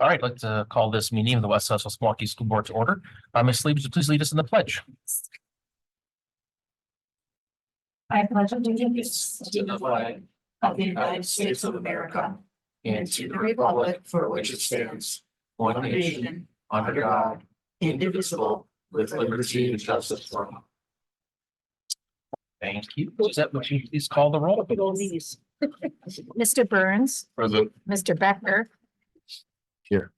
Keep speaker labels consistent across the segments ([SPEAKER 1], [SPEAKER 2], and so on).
[SPEAKER 1] All right, let's call this meeting of the West Sussex Milwaukee School Board to order. Ms. Lee, would you please lead us in the pledge?
[SPEAKER 2] I pledge allegiance to the flag of the United States of America and to the republic for which it stands, one nation, under God, indivisible, with liberty and justice for all.
[SPEAKER 1] Thank you. Gisette, would you please call the roll?
[SPEAKER 3] Mr. Burns,
[SPEAKER 1] Present.
[SPEAKER 3] Mr. Becker.
[SPEAKER 1] Here.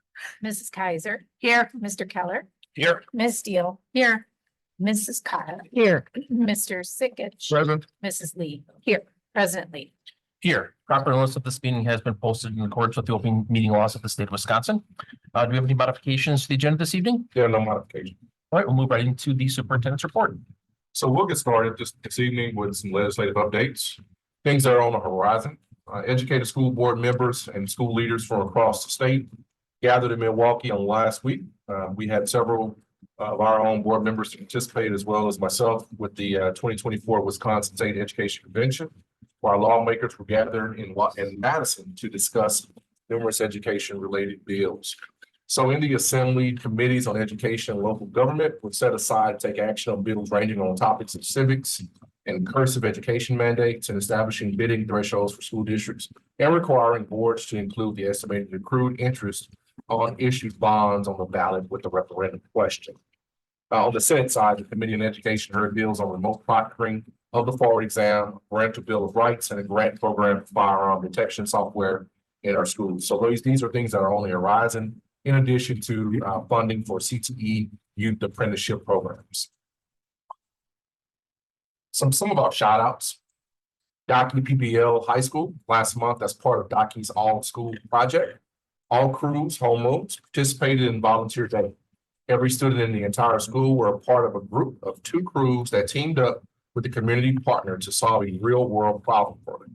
[SPEAKER 3] Mrs. Kaiser. Here. Mr. Keller.
[SPEAKER 1] Here.
[SPEAKER 3] Ms. Steele. Here. Mrs. Kyle. Here. Mr. Sickich.
[SPEAKER 1] Present.
[SPEAKER 3] Mrs. Lee. Here. President Lee.
[SPEAKER 1] Here. Proper notice of this meeting has been posted in accordance with the open meeting laws of the state of Wisconsin. Do we have any modifications to the agenda this evening?
[SPEAKER 4] There are no modifications.
[SPEAKER 1] All right, we'll move right into the superintendent's report.
[SPEAKER 4] So we'll get started this evening with some legislative updates. Things that are on the horizon. Educated school board members and school leaders from across the state gathered in Milwaukee on last week. We had several of our own board members participate, as well as myself, with the 2024 Wisconsin State Education Convention, where our lawmakers were gathered in Madison to discuss numerous education-related bills. So in the Assembly, committees on education and local government were set aside to take action on bills ranging on topics of civics and cursive education mandates and establishing bidding thresholds for school districts and requiring boards to include the estimated accrued interest on issued bonds on the ballot with the referendum question. On the Senate side, the Committee on Education heard bills on remote proctoring of the fall exam, parental bill of rights, and a grant program for firearm detection software in our schools. So these are things that are on the horizon, in addition to funding for CTE youth apprenticeship programs. Some of our shout outs. Docky PBL High School last month, as part of Docky's All School Project. All crews, homerooms participated in volunteer day. Every student in the entire school were a part of a group of 2 crews that teamed up with the community partner to solve a real world problem for them.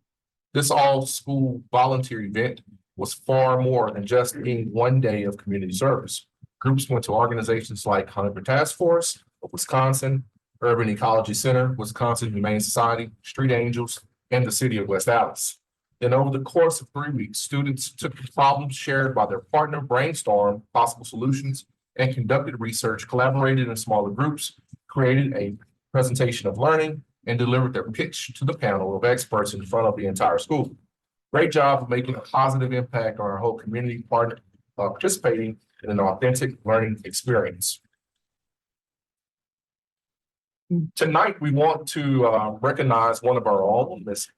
[SPEAKER 4] This all school volunteer event was far more than just being one day of community service. Groups went to organizations like Hunger Task Force of Wisconsin, Urban Ecology Center, Wisconsin Humane Society, Street Angels, and the city of West Allis. Then over the course of 3 weeks, students took the problems shared by their partner, brainstormed possible solutions, and conducted research, collaborated in smaller groups, created a presentation of learning, and delivered their pitch to the panel of experts in front of the entire school. Great job of making a positive impact on our whole community partner participating in an authentic learning experience. Tonight, we want to recognize one of our own, Miss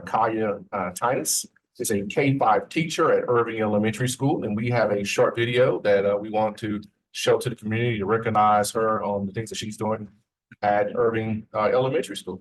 [SPEAKER 4] Kaya Tinus, is a K-5 teacher at Irving Elementary School, and we have a short video that we want to show to the community to recognize her on the things that she's doing at Irving Elementary School.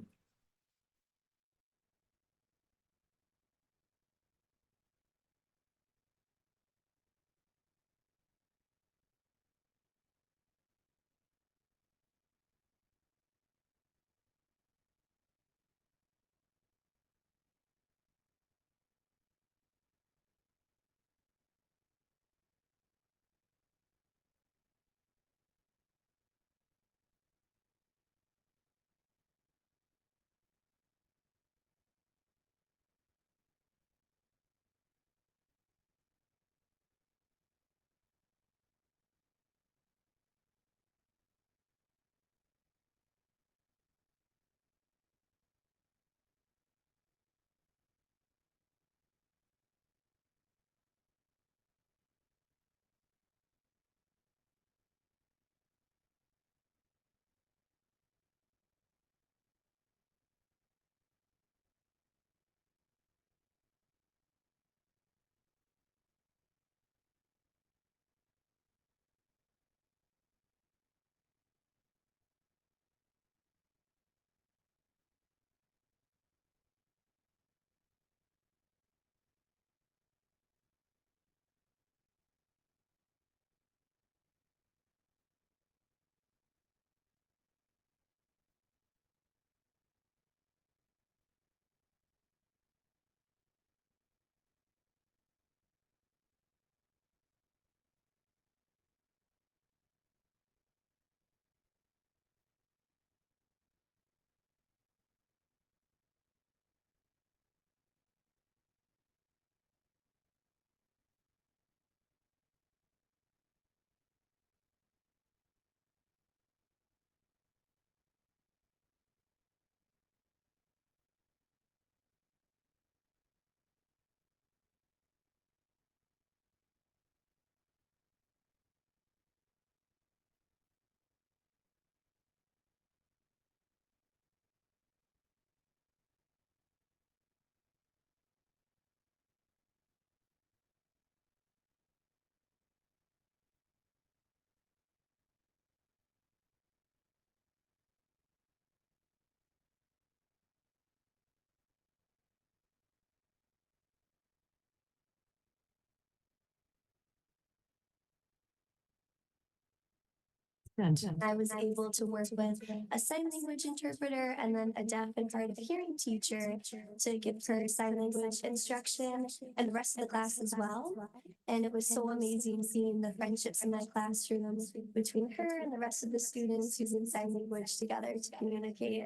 [SPEAKER 5] I was able to work with a sign language interpreter and then a deaf and hard of hearing teacher to give her sign language instruction and the rest of the class as well. And it was so amazing seeing the friendships in my classroom between her and the rest of the students using sign language together to communicate.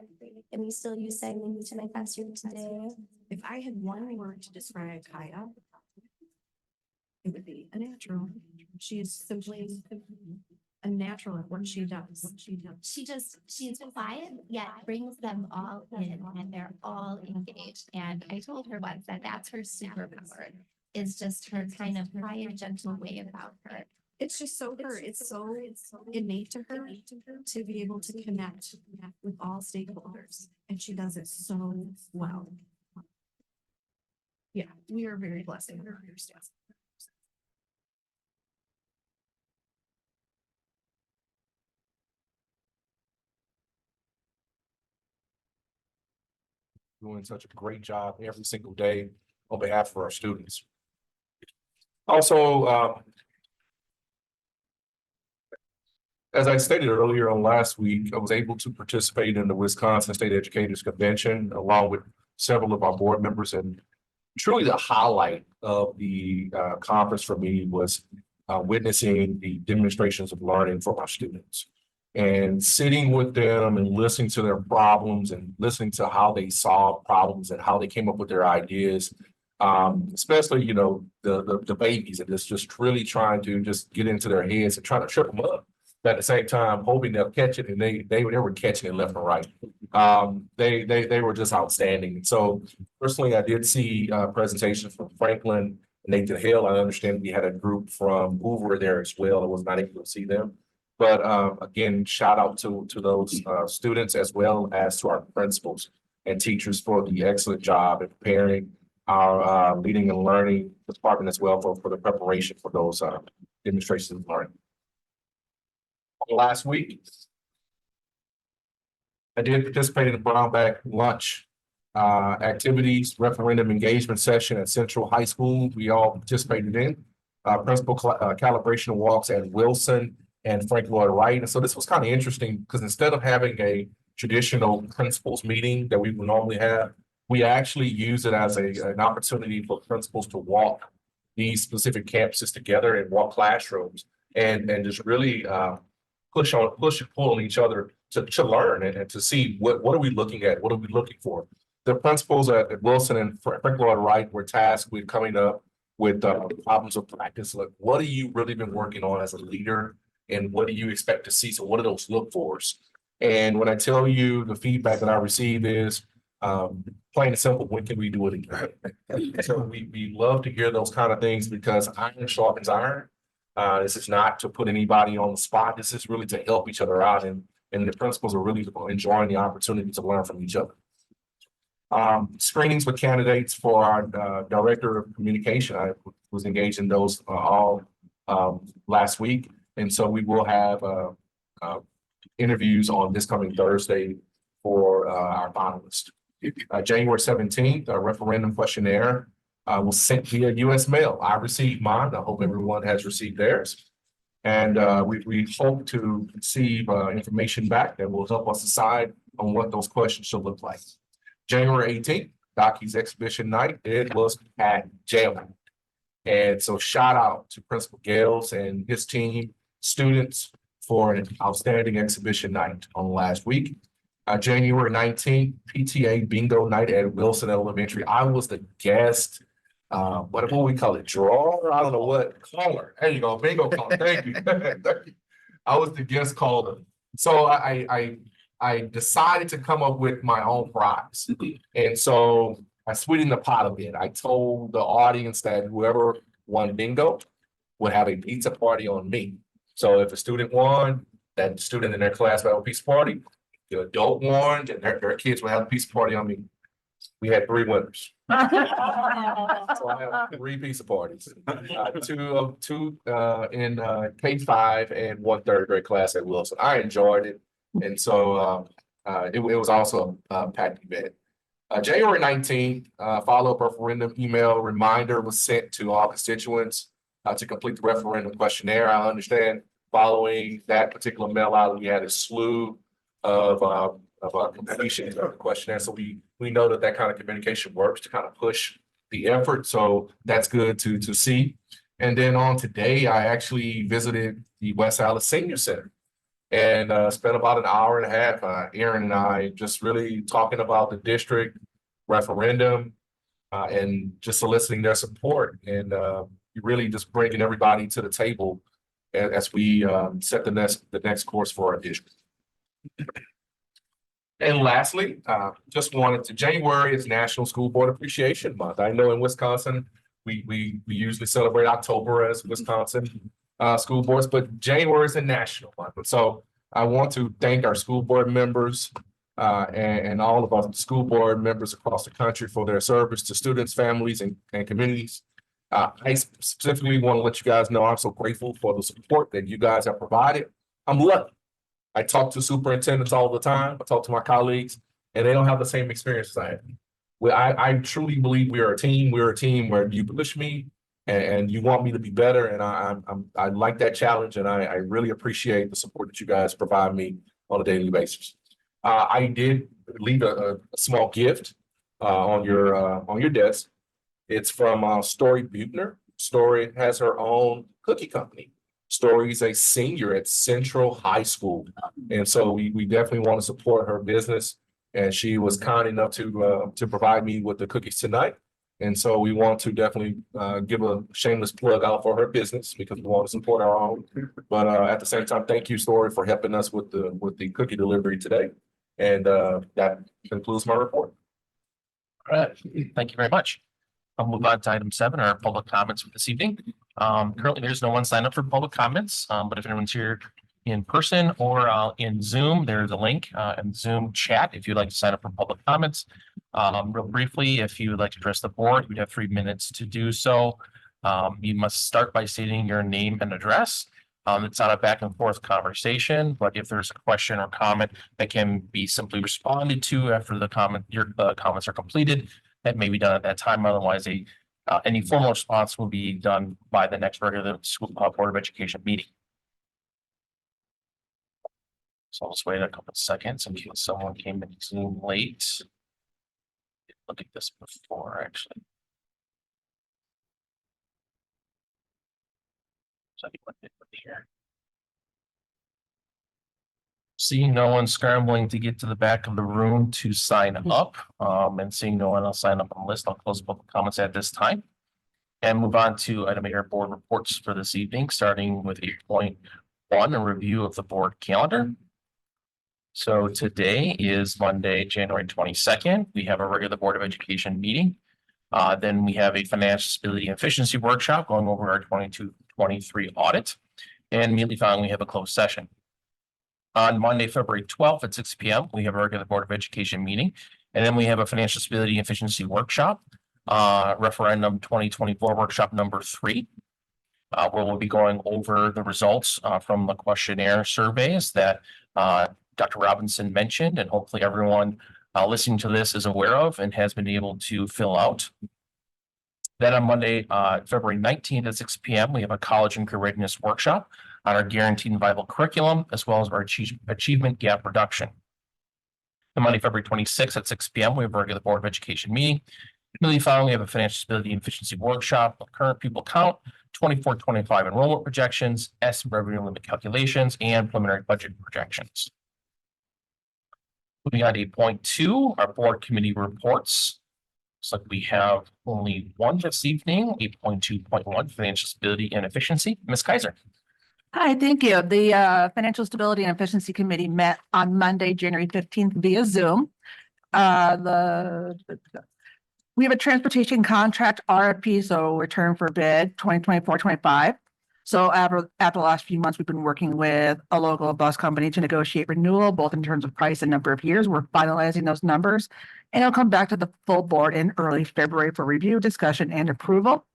[SPEAKER 5] And we still use sign language in my classroom today.
[SPEAKER 2] If I had one word to describe Kaya, it would be a natural. She is simply a natural at what she does.
[SPEAKER 6] She's quiet, yet brings them all in and they're all engaged. And I told her once that that's her superpower, is just her kind of quiet, gentle way about her.
[SPEAKER 2] It's just so her, it's so innate to her to be able to connect with all stakeholders. And she does it so well. Yeah, we are very blessed in her staff.
[SPEAKER 4] Doing such a great job every single day on behalf of our students. Also, as I stated earlier on last week, I was able to participate in the Wisconsin State Educators Convention along with several of our board members, and truly the highlight of the conference for me was witnessing the demonstrations of learning for our students and sitting with them and listening to their problems and listening to how they solve problems and how they came up with their ideas. Especially, you know, the babies, and just really trying to just get into their heads and trying to trip them up. But at the same time, hoping they'll catch it, and they were catching it left and right. They were just outstanding. So personally, I did see presentations from Franklin, Nathan Hill. I understand we had a group from Hoover there as well. I was not able to see them. But again, shout out to those students as well as to our principals and teachers for the excellent job in preparing our leading and learning department as well for the preparation for those demonstrations of learning. Last week, I did participate in the Brown Bag lunch activities referendum engagement session at Central High School. We all participated in principal calibration walks at Wilson and Frank Lloyd Wright. And so this was kind of interesting because instead of having a traditional principals meeting that we would normally have, we actually use it as an opportunity for principals to walk these specific campuses together and walk classrooms and just really push and pull on each other to learn and to see what are we looking at, what are we looking for. The principals at Wilson and Frank Lloyd Wright were tasked with coming up with problems of practice. Like, what have you really been working on as a leader, and what do you expect to see? So what are those look fors? And when I tell you the feedback that I received is plain and simple, when can we do it again? So we love to hear those kind of things because iron sharpens iron. This is not to put anybody on the spot. This is really to help each other out, and the principals are really enjoying the opportunity to learn from each other. Screenings with candidates for our director of communication. I was engaged in those all last week, and so we will have interviews on this coming Thursday for our finalists. January 17th, a referendum questionnaire was sent via U.S. mail. I received mine. I hope everyone has received theirs. And we hope to receive information back that will help us decide on what those questions should look like. January 18th, Docky's exhibition night. It was at jail. And so shout out to Principal Gales and his team, students, for an outstanding exhibition night on last week. January 19th, PTA bingo night at Wilson Elementary. I was the guest, what we call it, drawer? I don't know what, caller. There you go, bingo caller. Thank you. Thank you. I was the guest caller. So I decided to come up with my own prize. And so I sweetened the pot a bit. I told the audience that whoever won bingo would have a pizza party on me. So if a student won, that student in their class would have a pizza party. The adult won, and their kids would have a pizza party on me. We had 3 winners. So I have 3 pizza parties. Two in K-5 and 1 3rd grade class at Wilson. I enjoyed it. And so it was also a packed event. January 19th, follow-up referendum email reminder was sent to all constituents to complete the referendum questionnaire. I understand Following that particular mail out, we had a slew of completion of the questionnaire. So we know that kind of communication works to kind of push the effort. So that's good to see. And then on today, I actually visited the West Allis Senior Center and spent about an hour and a half, Aaron and I, just really talking about the district referendum and just soliciting their support and really just bringing everybody to the table as we set the next course for our district. And lastly, January is National School Board Appreciation Month. I know in Wisconsin, we usually celebrate October as Wisconsin school boards, but January is a national month. And so I want to thank our school board members and all of our school board members across the country for their service to students, families, and communities. I specifically want to let you guys know I'm so grateful for the support that you guys have provided. I'm lucky. I talk to superintendents all the time. I talk to my colleagues, and they don't have the same experience as I have. I truly believe we are a team. We're a team where you push me and you want me to be better. And I like that challenge, and I really appreciate the support that you guys provide me on a daily basis. I did leave a small gift on your desk. It's from Story Buechner. Story has her own cookie company. Story's a senior at Central High School, and so we definitely want to support her business. And she was kind enough to provide me with the cookies tonight. And so we want to definitely give a shameless plug out for her business because we want to support our own. But at the same time, thank you, Story, for helping us with the cookie delivery today. And that concludes my report.
[SPEAKER 1] All right, thank you very much. I'll move on to item 7, our public comments for this evening. Currently, there's no one signed up for public comments, but if anyone's here in person or in Zoom, there's a link in Zoom chat if you'd like to sign up for public comments. Real briefly, if you would like to address the board, you have 3 minutes to do so. You must start by stating your name and address. It's not a back and forth conversation, but if there's a question or comment that can be simply responded to after your comments are completed, that may be done at that time. Otherwise, any formal response will be done by the next regular school Board of Education meeting. So I'll just wait a couple of seconds in case someone came in Zoom late. Look at this before, actually. So here. Seeing no one scrambling to get to the back of the room to sign up, and seeing no one else sign up on the list, I'll close public comments at this time. And move on to item 8, board reports for this evening, starting with 8.1, a review of the board calendar. So today is Monday, January 22nd. We have a regular Board of Education meeting. Then we have a financial stability and efficiency workshop going over our 22-23 audit. And immediately following, we have a closed session. On Monday, February 12th at 6 p.m., we have a regular Board of Education meeting. And then we have a financial stability and efficiency workshop, referendum 2024 workshop number 3, where we'll be going over the results from the questionnaire surveys that Dr. Robinson mentioned, and hopefully everyone listening to this is aware of and has been able to fill out. Then on Monday, February 19th at 6 p.m., we have a college and career readiness workshop on our guaranteed and viable curriculum, as well as our achievement gap reduction. On Monday, February 26th at 6 p.m., we have a regular Board of Education meeting. Immediately following, we have a financial stability and efficiency workshop, current pupil count, 24-25 enrollment projections, estimate revenue limit calculations, and preliminary budget projections. Moving on to 8.2, our board committee reports. Looks like we have only one this evening, 8.2.1, financial stability and efficiency. Ms. Kaiser.
[SPEAKER 7] Hi, thank you. The Financial Stability and Efficiency Committee met on Monday, January 15th via Zoom. We have a transportation contract RFP, so return for bid 2024-25. So after the last few months, we've been working with a local bus company to negotiate renewal, both in terms of price and number of years. We're finalizing those numbers, and it'll come back to the full board in early February for review, discussion, and approval.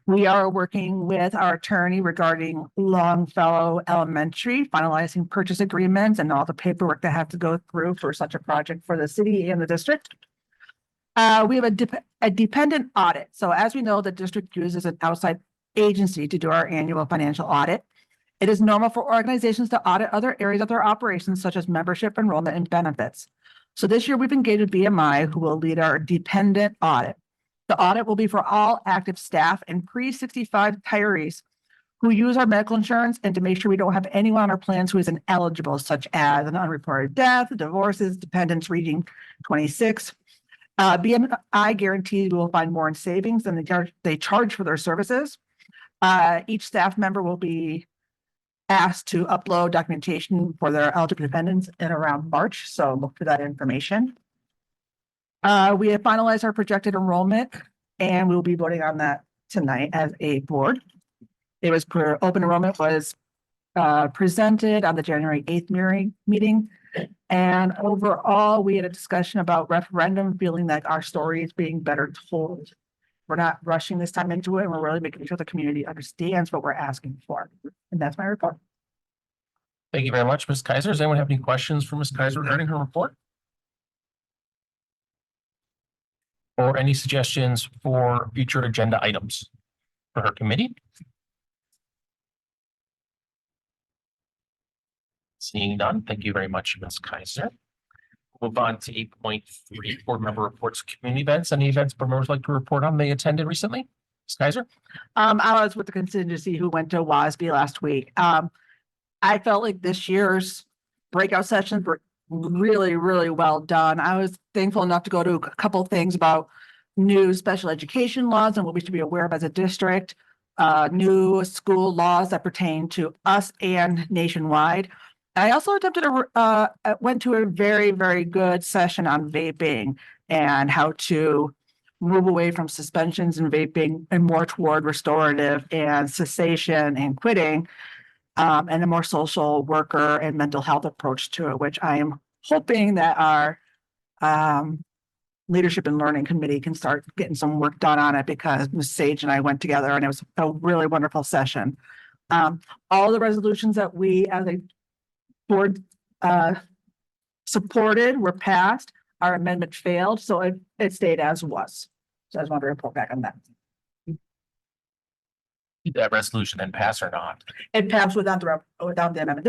[SPEAKER 7] We are working with our attorney regarding Longfellow Elementary, finalizing purchase agreements and all the paperwork that have to go through for such a project for the city and the district. We have a dependent audit. So as we know, the district uses an outside agency to do our annual financial audit. It is normal for organizations to audit other areas of their operations, such as membership, enrollment, and benefits. So this year, we've engaged with BMI, who will lead our dependent audit. The audit will be for all active staff and pre-65 retirees who use our medical insurance, and to make sure we don't have anyone on our plans who is ineligible, such as an unreported death, divorces, dependents reading 26. BMI guarantees we will find more in savings than they charge for their services. Each staff member will be asked to upload documentation for their eligible dependents in around March, so look for that information. We have finalized our projected enrollment, and we will be voting on that tonight as a board. It was open enrollment was presented on the January 8th meeting. And overall, we had a discussion about referendum, feeling that our story is being better told. We're not rushing this time into it, and we're really making sure the community understands what we're asking for. And that's my report.
[SPEAKER 1] Thank you very much, Ms. Kaiser. Does anyone have any questions for Ms. Kaiser regarding her report? Or any suggestions for future agenda items for her committee? Seeing none, thank you very much, Ms. Kaiser. Move on to 8.3, board member reports, community events. Any events board members like to report on they attended recently? Ms. Kaiser?
[SPEAKER 7] I was with the contingency who went to WASB last week. I felt like this year's breakout sessions were really, really well done. I was thankful enough to go to a couple of things about new special education laws and what we should be aware of as a district, new school laws that pertain to us and nationwide. I also went to a very, very good session on vaping and how to move away from suspensions and vaping and more toward restorative and cessation and quitting, and a more social worker and mental health approach to it, which I am hoping that our leadership and learning committee can start getting some work done on it, because Ms. Sage and I went together and it was a really wonderful session. All the resolutions that we as a board supported were passed. Our amendment failed, so it stayed as was. So I just want to report back on that.
[SPEAKER 1] Did that resolution then pass or not?
[SPEAKER 7] It passed without the amendment.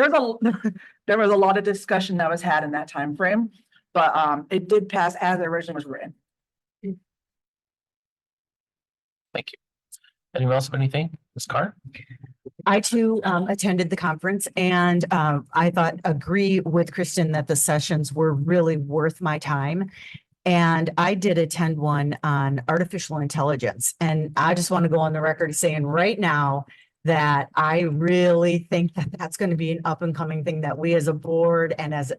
[SPEAKER 7] There was a lot of discussion that was had in that time frame, but it did pass as it originally was written.
[SPEAKER 1] Thank you. Anyone else have anything? Ms. Carr?
[SPEAKER 8] I too attended the conference, and I agree with Kristen that the sessions were really worth my time. And I did attend one on artificial intelligence. And I just want to go on the record saying right now that I really think that that's going to be an up and coming thing that we as a board and as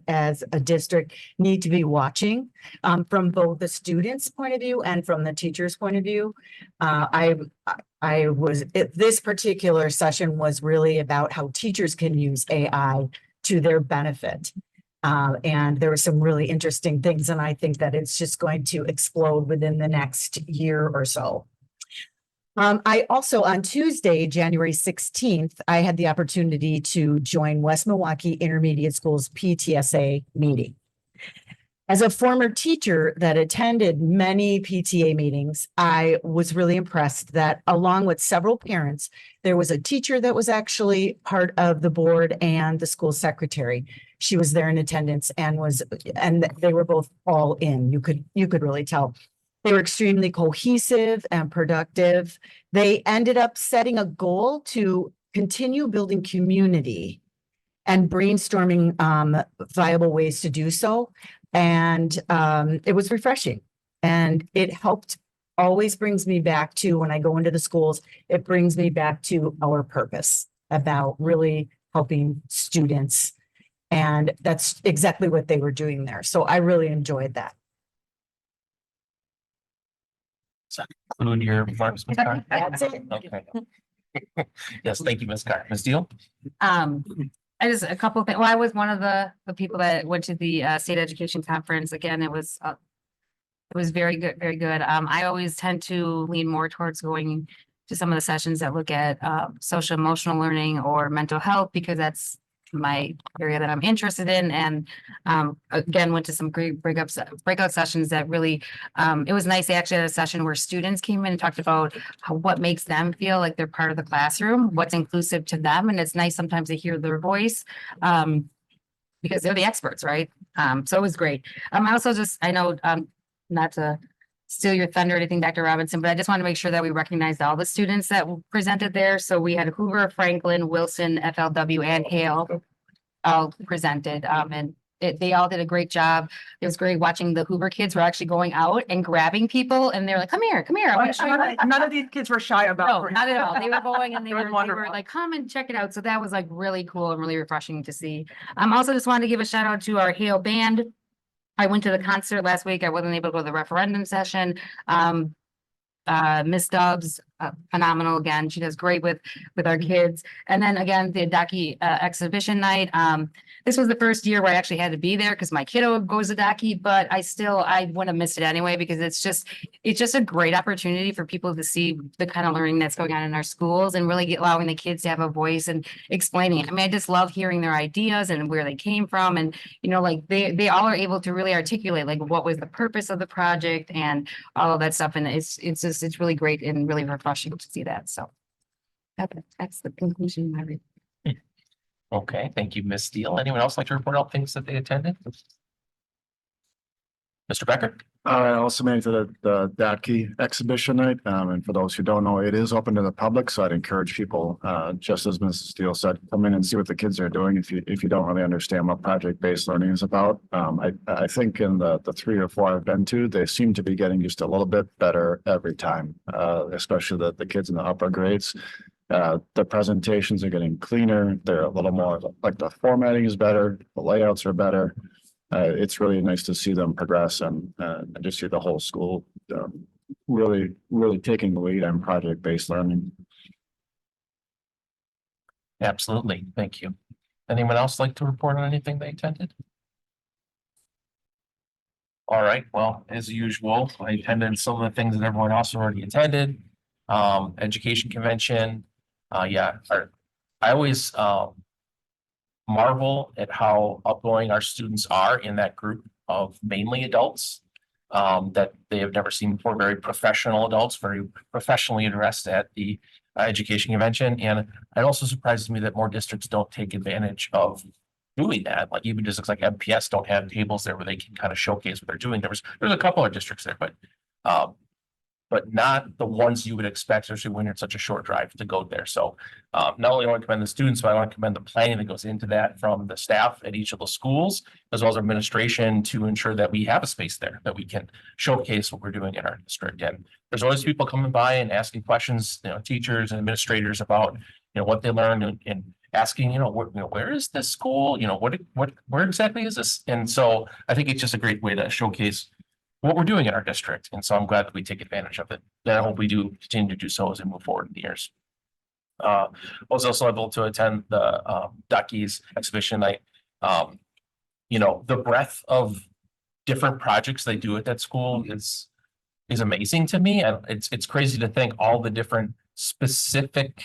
[SPEAKER 8] a district need to be watching, from both the students' point of view and from the teachers' point of view. This particular session was really about how teachers can use AI to their benefit. And there were some really interesting things, and I think that it's just going to explode within the next year or so. I also, on Tuesday, January 16th, I had the opportunity to join West Milwaukee Intermediate School's PTSA meeting. As a former teacher that attended many PTA meetings, I was really impressed that along with several parents, there was a teacher that was actually part of the board and the school secretary. She was there in attendance and they were both all in. You could really tell. They were extremely cohesive and productive. They ended up setting a goal to continue building community and brainstorming viable ways to do so. And it was refreshing, and it always brings me back to, when I go into the schools, it brings me back to our purpose about really helping students. And that's exactly what they were doing there. So I really enjoyed that.
[SPEAKER 1] Does that conclude your remarks, Ms. Carr?
[SPEAKER 8] That's it.
[SPEAKER 1] Okay. Yes, thank you, Ms. Carr. Ms. Deal?
[SPEAKER 9] I just a couple of things. Well, I was one of the people that went to the state education conference. Again, it was very good, very good. I always tend to lean more towards going to some of the sessions that look at social emotional learning or mental health, because that's my area that I'm interested in. And again, went to some great breakout sessions that really, it was nice. They actually had a session where students came in and talked about what makes them feel like they're part of the classroom, what's inclusive to them. And it's nice sometimes to hear their voice. Because they're the experts, right? So it was great. I also I know, not to steal your thunder or anything, Dr. Robinson, but I just want to make sure that we recognized all the students that presented there. So we had Hoover, Franklin, Wilson, FLW, and Hale all presented. And they all did a great job. It was great watching the Hoover kids were actually going out and grabbing people, and they're like, come here, come here. I wanna show you what-"
[SPEAKER 7] None of these kids were shy
[SPEAKER 9] No,
[SPEAKER 7] about.
[SPEAKER 9] not at all. They were going and
[SPEAKER 7] It
[SPEAKER 9] they
[SPEAKER 7] was
[SPEAKER 9] were
[SPEAKER 7] wonderful.
[SPEAKER 9] like, come and check it out. So that was like really cool and really refreshing to see. Also just wanted to give a shout out to our Hale band. I went to the concert last week. I wasn't able to go to the referendum session. Miss Stubbs, phenomenal again. She does great with our kids. And then again, the Daki exhibition night. This was the first year where I actually had to be there because my kiddo goes to Daki, but I wouldn't have missed it anyway because it's just a great opportunity for people to see the kind of learning that's going on in our schools and really allowing the kids to have a voice and explaining it. I mean, I just love hearing their ideas and where they came from. And, you know, like they all are able to really articulate like what was the purpose of the project and all of that stuff. And it's really great and really refreshing to see that. So that's the conclusion of my report.
[SPEAKER 1] Okay, thank you, Ms. Steele. Anyone else like to report out things that they attended? Mr. Becker?
[SPEAKER 10] I also made it to the DATKey exhibition night. And for those who don't know, it is open to the public. So I'd encourage people, just as Mrs. Steele said, come in and see what the kids are doing if you don't really understand what project-based learning is about. I think in the 3 or 4 I've been to, they seem to be getting just a little bit better every time, especially the kids in the upper grades. The presentations are getting cleaner. They're a little more like the formatting is better. The layouts are better. It's really nice to see them progress and just see the whole school really taking the lead on project-based learning.
[SPEAKER 1] Absolutely. Thank you. Anyone else like to report on anything they attended? All right. Well, as usual, I attended some of the things that everyone else already attended. Education convention. I always marvel at how outgoing our students are in that group of mainly adults that they have never seen before, very professional adults, very professionally addressed at the education convention. And it also surprises me that more districts don't take advantage of doing that. Like even districts like MPS don't have tables there where they can kind of showcase what they're doing. There's a couple of districts there, but not the ones you would expect, especially when it's such a short drive to go there. So not only do I want to commend the students, but I want to commend the planning that goes into that from the staff at each of the schools, as well as administration to ensure that we have a space there that we can showcase what we're doing in our district. And there's always people coming by and asking questions, teachers and administrators about, what they learned and asking, where is this school? Where exactly is this? And so I think it's just a great way to showcase what we're doing in our district. And so I'm glad that we take advantage of it. And I hope we do continue to do so as we move forward in the years. I was also able to attend the Duckies exhibition night. The breadth of different projects they do at that school is amazing to me. And it's crazy to think all the different specific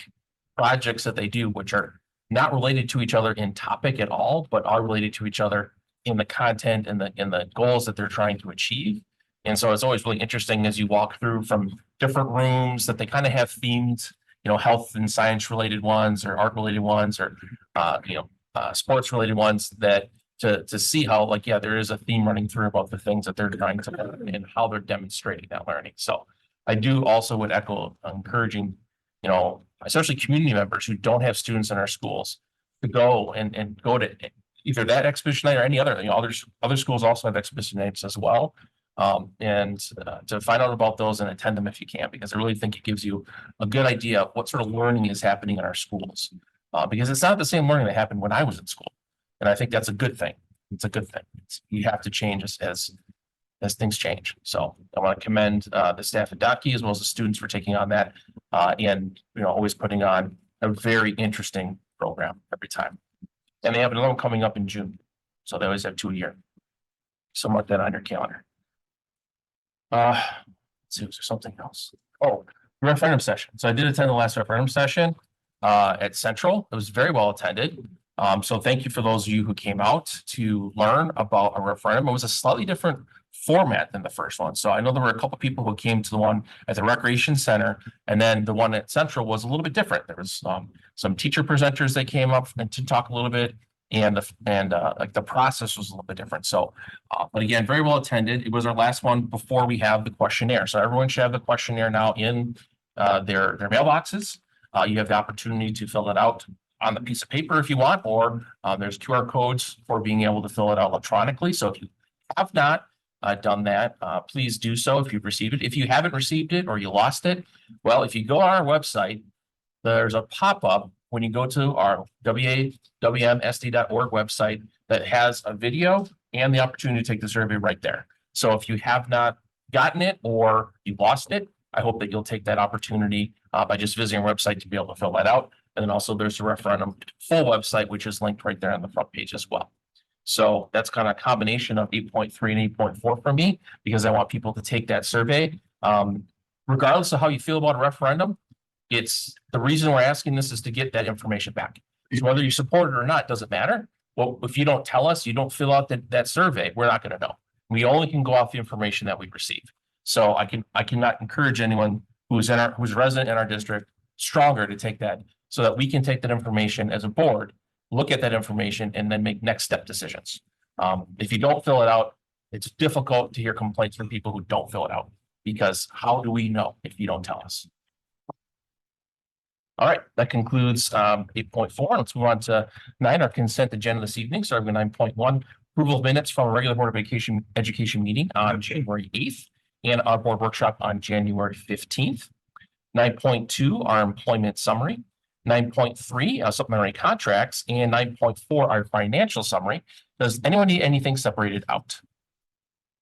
[SPEAKER 1] projects that they do, which are not related to each other in topic at all, but are related to each other in the content and the goals that they're trying to achieve. And so it's always really interesting as you walk through from different rooms that they kind of have themed, health and science related ones or art related ones or, sports related ones that to see how there is a theme running through about the things that they're trying to learn and how they're demonstrating that learning. So I do also would echo encouraging, especially community members who don't have students in our schools to go and go to either that exhibition night or any other, other schools also have exhibition nights as well. And to find out about those and attend them if you can, because I really think it gives you a good idea of what sort of learning is happening in our schools. Because it's not the same learning that happened when I was in school. And I think that's a good thing. It's a good thing. You have to change as things change. So I want to commend the staff at Ducky as well as the students for taking on that and always putting on a very interesting program every time. And they have another one coming up in June. So they always have 2 a year. So mark that on your calendar. Let's see, was there something else? Oh, referendum session. So I did attend the last referendum session at Central. It was very well attended. So thank you for those of you who came out to learn about a referendum. It was a slightly different format than the first one. So I know there were a couple people who came to the one at the Recreation Center, and then the one at Central was a little bit different. There was some teacher presenters that came up and to talk a little bit, and like the process was a little bit different. So, but again, very well attended. It was our last one before we have the questionnaire. So everyone should have the questionnaire now in their mailboxes. You have the opportunity to fill it out on the piece of paper if you want, or there's QR codes for being able to fill it out electronically. So if you have not done that, please do so if you've received it. If you haven't received it or you lost it, well, if you go on our website, there's a pop-up when you go to our www.msd.org website that has a video and the opportunity to take the survey right there. So if you have not gotten it or you lost it, I hope that you'll take that opportunity by just visiting our website to be able to fill that out. And then also there's the referendum full website, which is linked right there on the front page as well. So that's kind of a combination of 8.3 and 8.4 for me, because I want people to take that survey. Regardless of how you feel about a referendum, it's the reason we're asking this is to get that information back. So whether you support it or not, doesn't matter. Well, if you don't tell us, you don't fill out that survey, we're not going to know. We only can go off the information that we receive. So I cannot encourage anyone who's resident in our district stronger to take that, so that we can take that information as a board, look at that information, and then make next step decisions. If you don't fill it out, it's difficult to hear complaints from people who don't fill it out, because how do we know if you don't tell us? All right, that concludes 8.4. Let's move on to 9, our consent agenda this evening. Starting with 9.1, approval of minutes from a regular Board of Education meeting on January 8th and our board workshop on January 15th. 9.2, our employment summary. 9.3, supplementary contracts, and 9.4, our financial summary. Does anyone need anything separated out?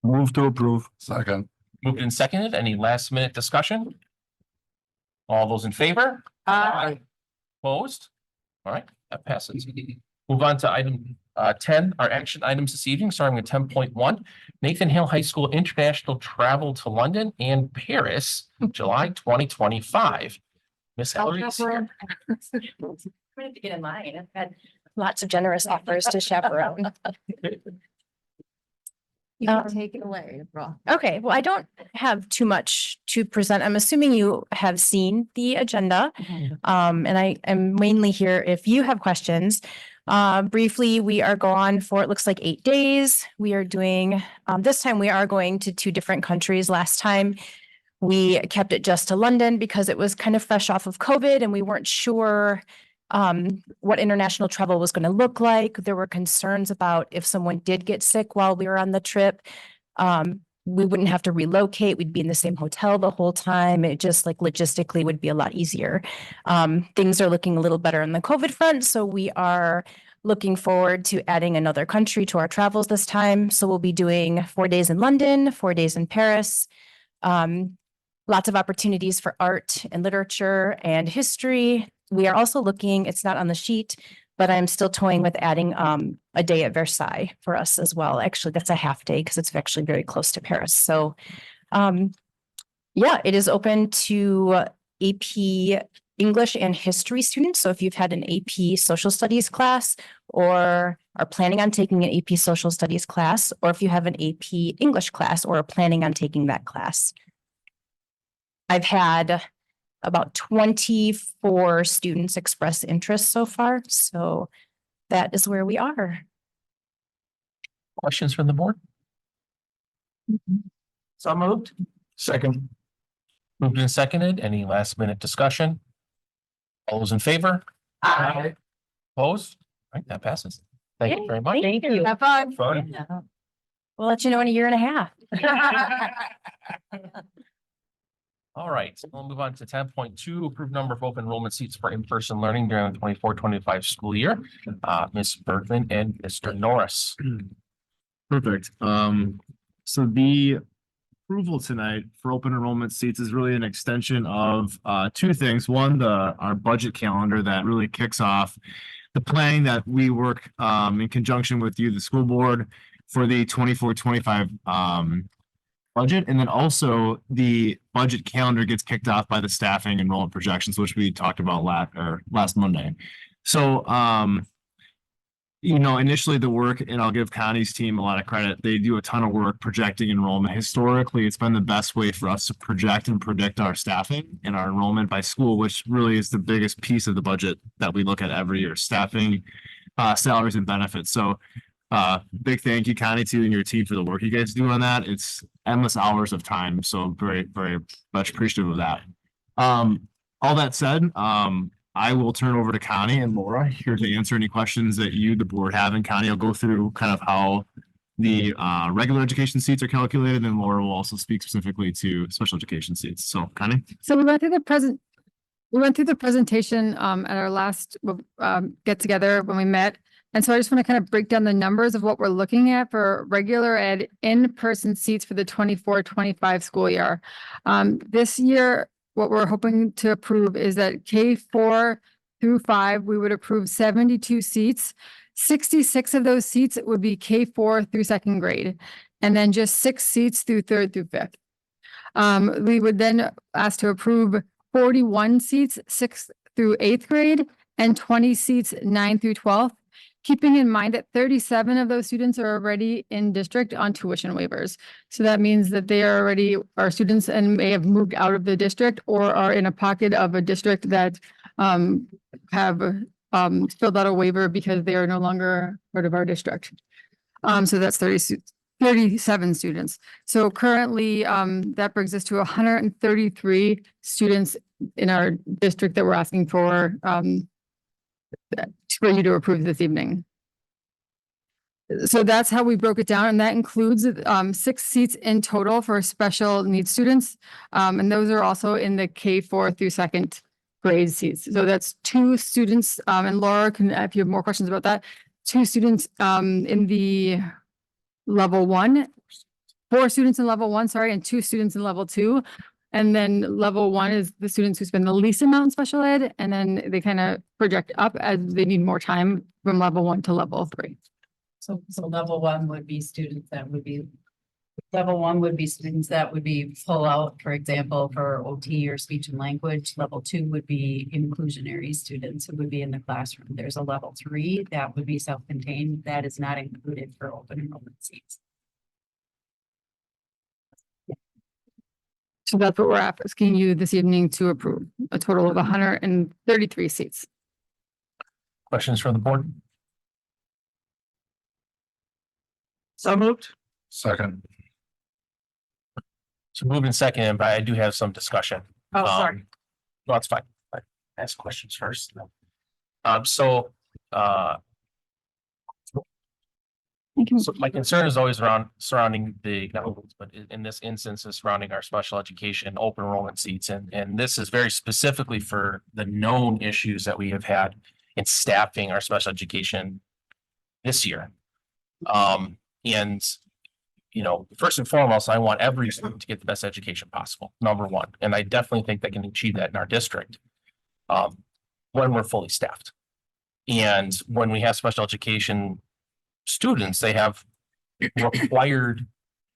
[SPEAKER 10] Move to approve. Second.
[SPEAKER 1] Moved and seconded. Any last minute discussion? All those in favor?
[SPEAKER 7] Aye.
[SPEAKER 1] Opposed? All right, that passes. Move on to item 10, our action items this evening, starting with 10.1. Nathan Hale High School International Travel to London and Paris, July 2025. Miss Ellery is here.
[SPEAKER 3] Ready to get in line. I've had lots of generous offers to chaperone.
[SPEAKER 2] You can take it away, April.
[SPEAKER 3] Okay, well, I don't have too much to present. I'm assuming you have seen the agenda. And I am mainly here if you have questions. Briefly, we are gone for, it looks like 8 days. We are doing, this time we are going to 2 different countries. Last time we kept it just to London because it was kind of fresh off of COVID and we weren't sure what international travel was going to look like. There were concerns about if someone did get sick while we were on the trip, we wouldn't have to relocate. We'd be in the same hotel the whole time. It just like logistically would be a lot easier. Things are looking a little better on the COVID front. So we are looking forward to adding another country to our travels this time. So we'll be doing 4 days in London, 4 days in Paris. Lots of opportunities for art and literature and history. We are also looking, it's not on the sheet, but I'm still toying with adding a day at Versailles for us as well. Actually, that's a half day because it's actually very close to Paris. So yeah, it is open to AP English and history students. So if you've had an AP social studies class or are planning on taking an AP social studies class, or if you have an AP English class or are planning on taking that class. I've had about 24 students express interest so far. So that is where we are.
[SPEAKER 1] Questions from the board? So moved.
[SPEAKER 10] Second.
[SPEAKER 1] Moved and seconded. Any last minute discussion? All those in favor?
[SPEAKER 7] Aye.
[SPEAKER 1] Opposed? All right, that passes. Thank you very much.
[SPEAKER 3] Thank you.
[SPEAKER 7] Have fun.
[SPEAKER 1] Fun.
[SPEAKER 3] We'll let you know in a year and a half.
[SPEAKER 1] All right, so we'll move on to 10.2, approved number of open enrollment seats for in-person learning during the 24-25 school year. Ms. Bergman and Mr. Norris.
[SPEAKER 11] Perfect. So the approval tonight for open enrollment seats is really an extension of 2 things. One, our budget calendar that really kicks off the planning that we work in conjunction with you, the school board, for the 24-25 budget. And then also the budget calendar gets kicked off by the staffing enrollment projections, which we talked about last Monday. So you know, initially the work, and I'll give Connie's team a lot of credit, they do a ton of work projecting enrollment. Historically, it's been the best way for us to project and predict our staffing and our enrollment by school, which really is the biggest piece of the budget that we look at every year, staffing, salaries and benefits. So big thank you, Connie, to you and your team for the work you guys do on that. It's endless hours of time. So very, very much appreciative of that. All that said, I will turn over to Connie and Laura here to answer any questions that you, the board, have. And Connie will go through kind of how the regular education seats are calculated, and Laura will also speak specifically to special education seats. So Connie?
[SPEAKER 12] So we went through the presentation at our last get together when we met. And so I just want to kind of break down the numbers of what we're looking at for regular ed in-person seats for the 24-25 school year. This year, what we're hoping to approve is that K4 through 5, we would approve 72 seats. 66 of those seats would be K4 through 2nd grade, and then just 6 seats through 3rd through 5th. We would then ask to approve 41 seats, 6th through 8th grade, and 20 seats, 9th through 12th. Keeping in mind that 37 of those students are already in district on tuition waivers. So that means that they are already our students and may have moved out of the district or are in a pocket of a district that have filled out a waiver because they are no longer part of our district. So that's 37 students. So currently that brings us to 133 students in our district that we're asking for you to approve this evening. So that's how we broke it down, and that includes 6 seats in total for special needs students. And those are also in the K4 through 2nd grade seats. So that's 2 students, and Laura can, if you have more questions about that, 2 students in the level 1, 4 students in level 1, sorry, and 2 students in level 2. And then level 1 is the students who spend the least amount in special ed, and then they kind of project up as they need more time from level 1 to level 3.
[SPEAKER 13] So level 1 would be students that would be, level 1 would be students that would be full out, for example, for OT or speech and language. Level 2 would be inclusionary students who would be in the classroom. There's a level 3 that would be self-contained. That is not included for open enrollment seats.
[SPEAKER 12] So that's what we're asking you this evening to approve, a total of 133 seats.
[SPEAKER 1] Questions from the board?
[SPEAKER 7] So moved.
[SPEAKER 10] Second.
[SPEAKER 1] So moving second, but I do have some discussion.
[SPEAKER 7] Oh, sorry.
[SPEAKER 1] No, it's fine. Ask questions first. So my concern is always surrounding the, but in this instance is surrounding our special education open enrollment seats. And this is very specifically for the known issues that we have had in staffing our special education this year. And, you know, first and foremost, I want every student to get the best education possible, number one. And I definitely think they can achieve that in our district when we're fully staffed. And when we have special education students, they have required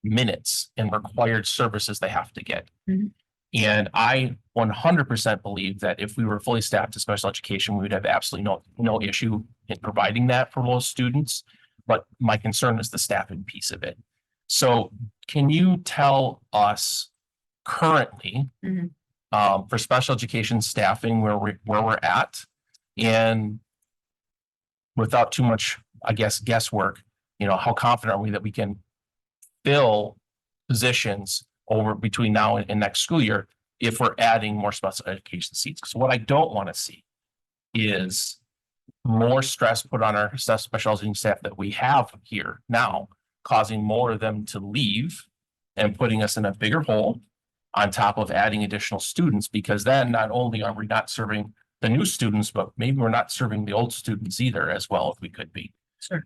[SPEAKER 1] minutes and required services they have to get.
[SPEAKER 12] Mhm.
[SPEAKER 1] And I 100% believe that if we were fully staffed to special education, we would have absolutely no issue in providing that for most students. But my concern is the staffing piece of it. So can you tell us currently
[SPEAKER 12] Mhm.
[SPEAKER 1] For special education staffing where we're at, and without too much, I guess, guesswork, you know, how confident are we that we can fill positions over between now and next school year if we're adding more special education seats? Because what I don't want to see is more stress put on our special education staff that we have here now, causing more of them to leave and putting us in a bigger hole on top of adding additional students, because then not only are we not serving the new students, but maybe we're not serving the old students either as well if we could be.
[SPEAKER 13] Sure.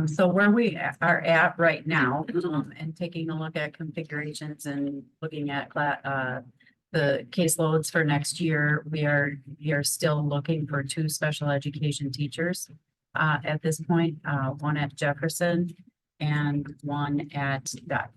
[SPEAKER 13] So where we are at right now, and taking a look at configurations and looking at the caseloads for next year, we are still looking for 2 special education teachers at this point, 1 at Jefferson and 1 at Dot.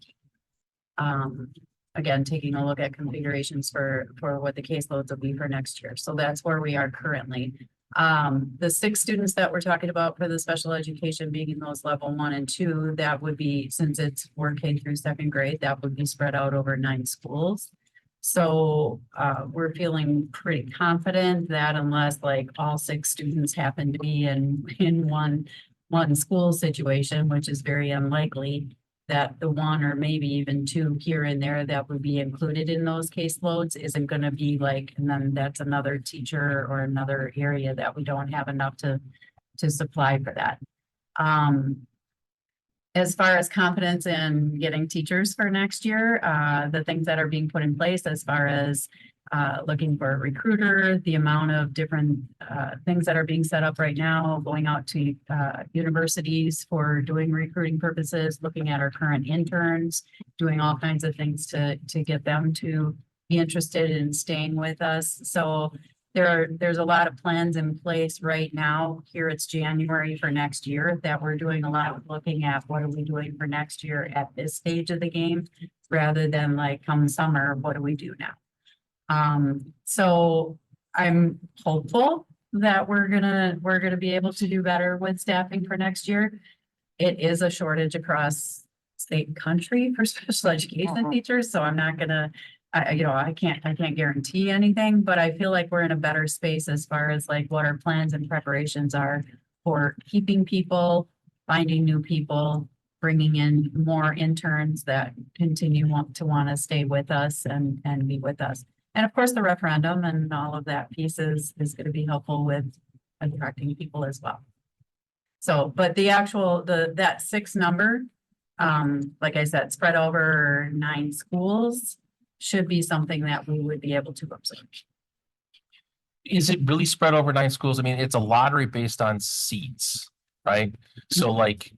[SPEAKER 13] Again, taking a look at configurations for what the caseloads will be for next year. So that's where we are currently. The 6 students that we're talking about for the special education being in those level 1 and 2, that would be, since it's 4K through 2nd grade, that would be spread out over 9 schools. So we're feeling pretty confident that unless like all 6 students happen to be in one school situation, which is very unlikely, that the 1 or maybe even 2 here and there that would be included in those caseloads isn't going to be like, and then that's another teacher or another area that we don't have enough to supply for that. As far as confidence in getting teachers for next year, the things that are being put in place as far as looking for a recruiter, the amount of different things that are being set up right now, going out to universities for doing recruiting purposes, looking at our current interns, doing all kinds of things to get them to be interested in staying with us. So there's a lot of plans in place right now. Here it's January for next year that we're doing a lot of looking at what are we doing for next year at this stage of the game, rather than like come summer, what do we do now? So I'm hopeful that we're gonna be able to do better with staffing for next year. It is a shortage across state and country for special education teachers, so I'm not gonna, I can't guarantee anything, but I feel like we're in a better space as far as like what our plans and preparations are for keeping people, finding new people, bringing in more interns that continue to want to stay with us and be with us. And of course, the referendum and all of that piece is going to be helpful with attracting people as well. So, but the actual, that 6 number, like I said, spread over 9 schools should be something that we would be able to observe.
[SPEAKER 1] Is it really spread over 9 schools? I mean, it's a lottery based on seats, right? So like,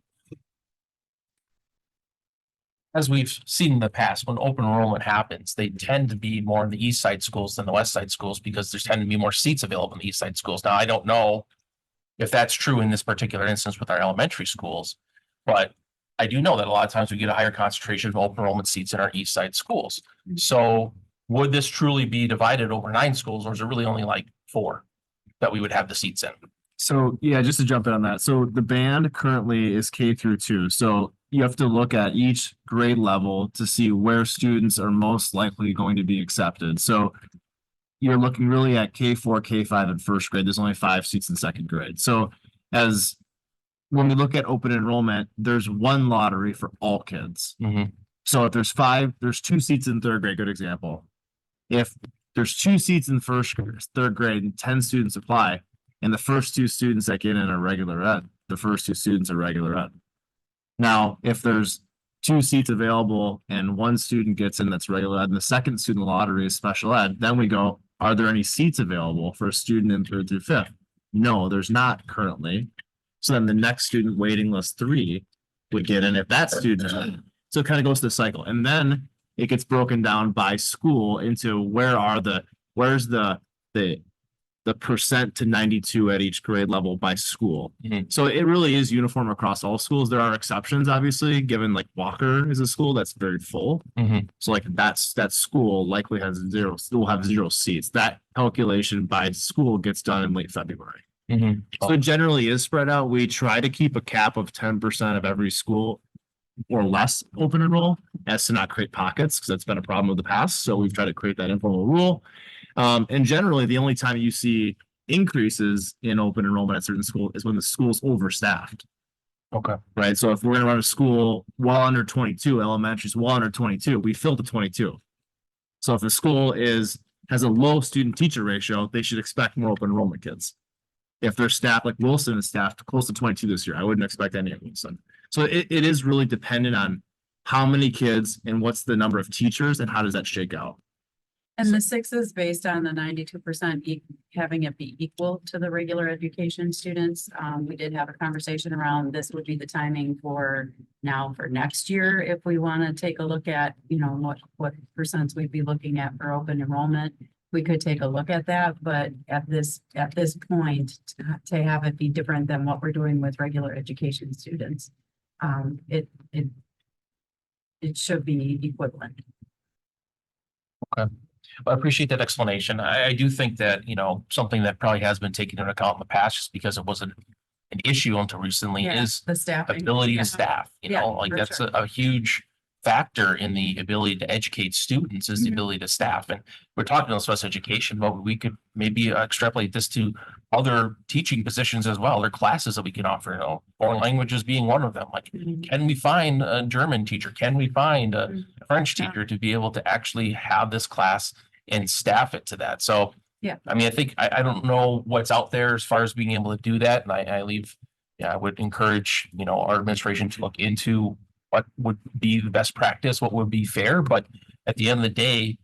[SPEAKER 1] as we've seen in the past, when open enrollment happens, they tend to be more in the east side schools than the west side schools because there's tend to be more seats available in the east side schools. Now, I don't know if that's true in this particular instance with our elementary schools, but I do know that a lot of times we get a higher concentration of open enrollment seats in our east side schools. So would this truly be divided over 9 schools, or is it really only like 4 that we would have the seats in?
[SPEAKER 11] So yeah, just to jump in on that. So the band currently is K through 2. So you have to look at each grade level to see where students are most likely going to be accepted. So you're looking really at K4, K5 in 1st grade. There's only 5 seats in 2nd grade. So when we look at open enrollment, there's one lottery for all kids. So if there's 2 seats in 3rd grade, good example. If there's 2 seats in 3rd grade and 10 students apply, and the first 2 students that get in are regular ed, the first 2 students are regular ed. Now, if there's 2 seats available and 1 student gets in that's regular ed, and the second student lottery is special ed, then we go, are there any seats available for a student in 3rd through 5th? No, there's not currently. So then the next student waiting list 3 would get in if that student. So it kind of goes to the cycle. And then it gets broken down by school into where's the percent to 92 at each grade level by school. So it really is uniform across all schools. There are exceptions, obviously, given like Walker is a school that's very full. So like that school likely will have 0 seats. That calculation by school gets done in late February. So it generally is spread out. We try to keep a cap of 10% of every school or less open enroll as to not create pockets, because that's been a problem in the past. So we've tried to create that informal rule. And generally, the only time you see increases in open enrollment at certain schools is when the school's overstaffed.
[SPEAKER 1] Okay.
[SPEAKER 11] Right. So if we're going to run a school well under 22, elementary's well under 22, we fill to 22. So if a school has a low student teacher ratio, they should expect more open enrollment kids. If they're staffed, like Wilson is staffed close to 22 this year, I wouldn't expect any of Wilson. So it is really dependent on how many kids and what's the number of teachers and how does that shake out.
[SPEAKER 13] And the 6 is based on the 92% having it be equal to the regular education students. We did have a conversation around this would be the timing for next year. If we want to take a look at, what percents we'd be looking at for open enrollment, we could take a look at that. But at this point, to have it be different than what we're doing with regular education students, it should be equivalent.
[SPEAKER 1] Okay. I appreciate that explanation. I do think that, you know, something that probably has been taken into account in the past, just because it wasn't an issue until recently,
[SPEAKER 13] Yeah,
[SPEAKER 1] is
[SPEAKER 13] the staffing.
[SPEAKER 1] ability
[SPEAKER 13] Yeah.
[SPEAKER 1] to staff, you
[SPEAKER 13] Yeah,
[SPEAKER 1] know, like
[SPEAKER 13] for
[SPEAKER 1] that's
[SPEAKER 13] sure.
[SPEAKER 1] a huge factor in the ability to educate students is the
[SPEAKER 13] Mhm.
[SPEAKER 1] ability to staff. And we're talking about special education, but we could maybe extrapolate this to other teaching positions as well, or classes that we can offer, you know, foreign languages being one of them. Like,
[SPEAKER 13] Mhm.
[SPEAKER 1] can we find a German teacher? Can we find a
[SPEAKER 13] Mhm.
[SPEAKER 1] French
[SPEAKER 13] Yeah.
[SPEAKER 1] teacher to be able to actually have this class and staff it to that? So,
[SPEAKER 13] Yeah.
[SPEAKER 1] I mean, I think, I don't know what's out there as far as being able to do that. And I leave, yeah, I would encourage, you know, our administration to look into what would be the best practice, what would be fair, but at the end of the day,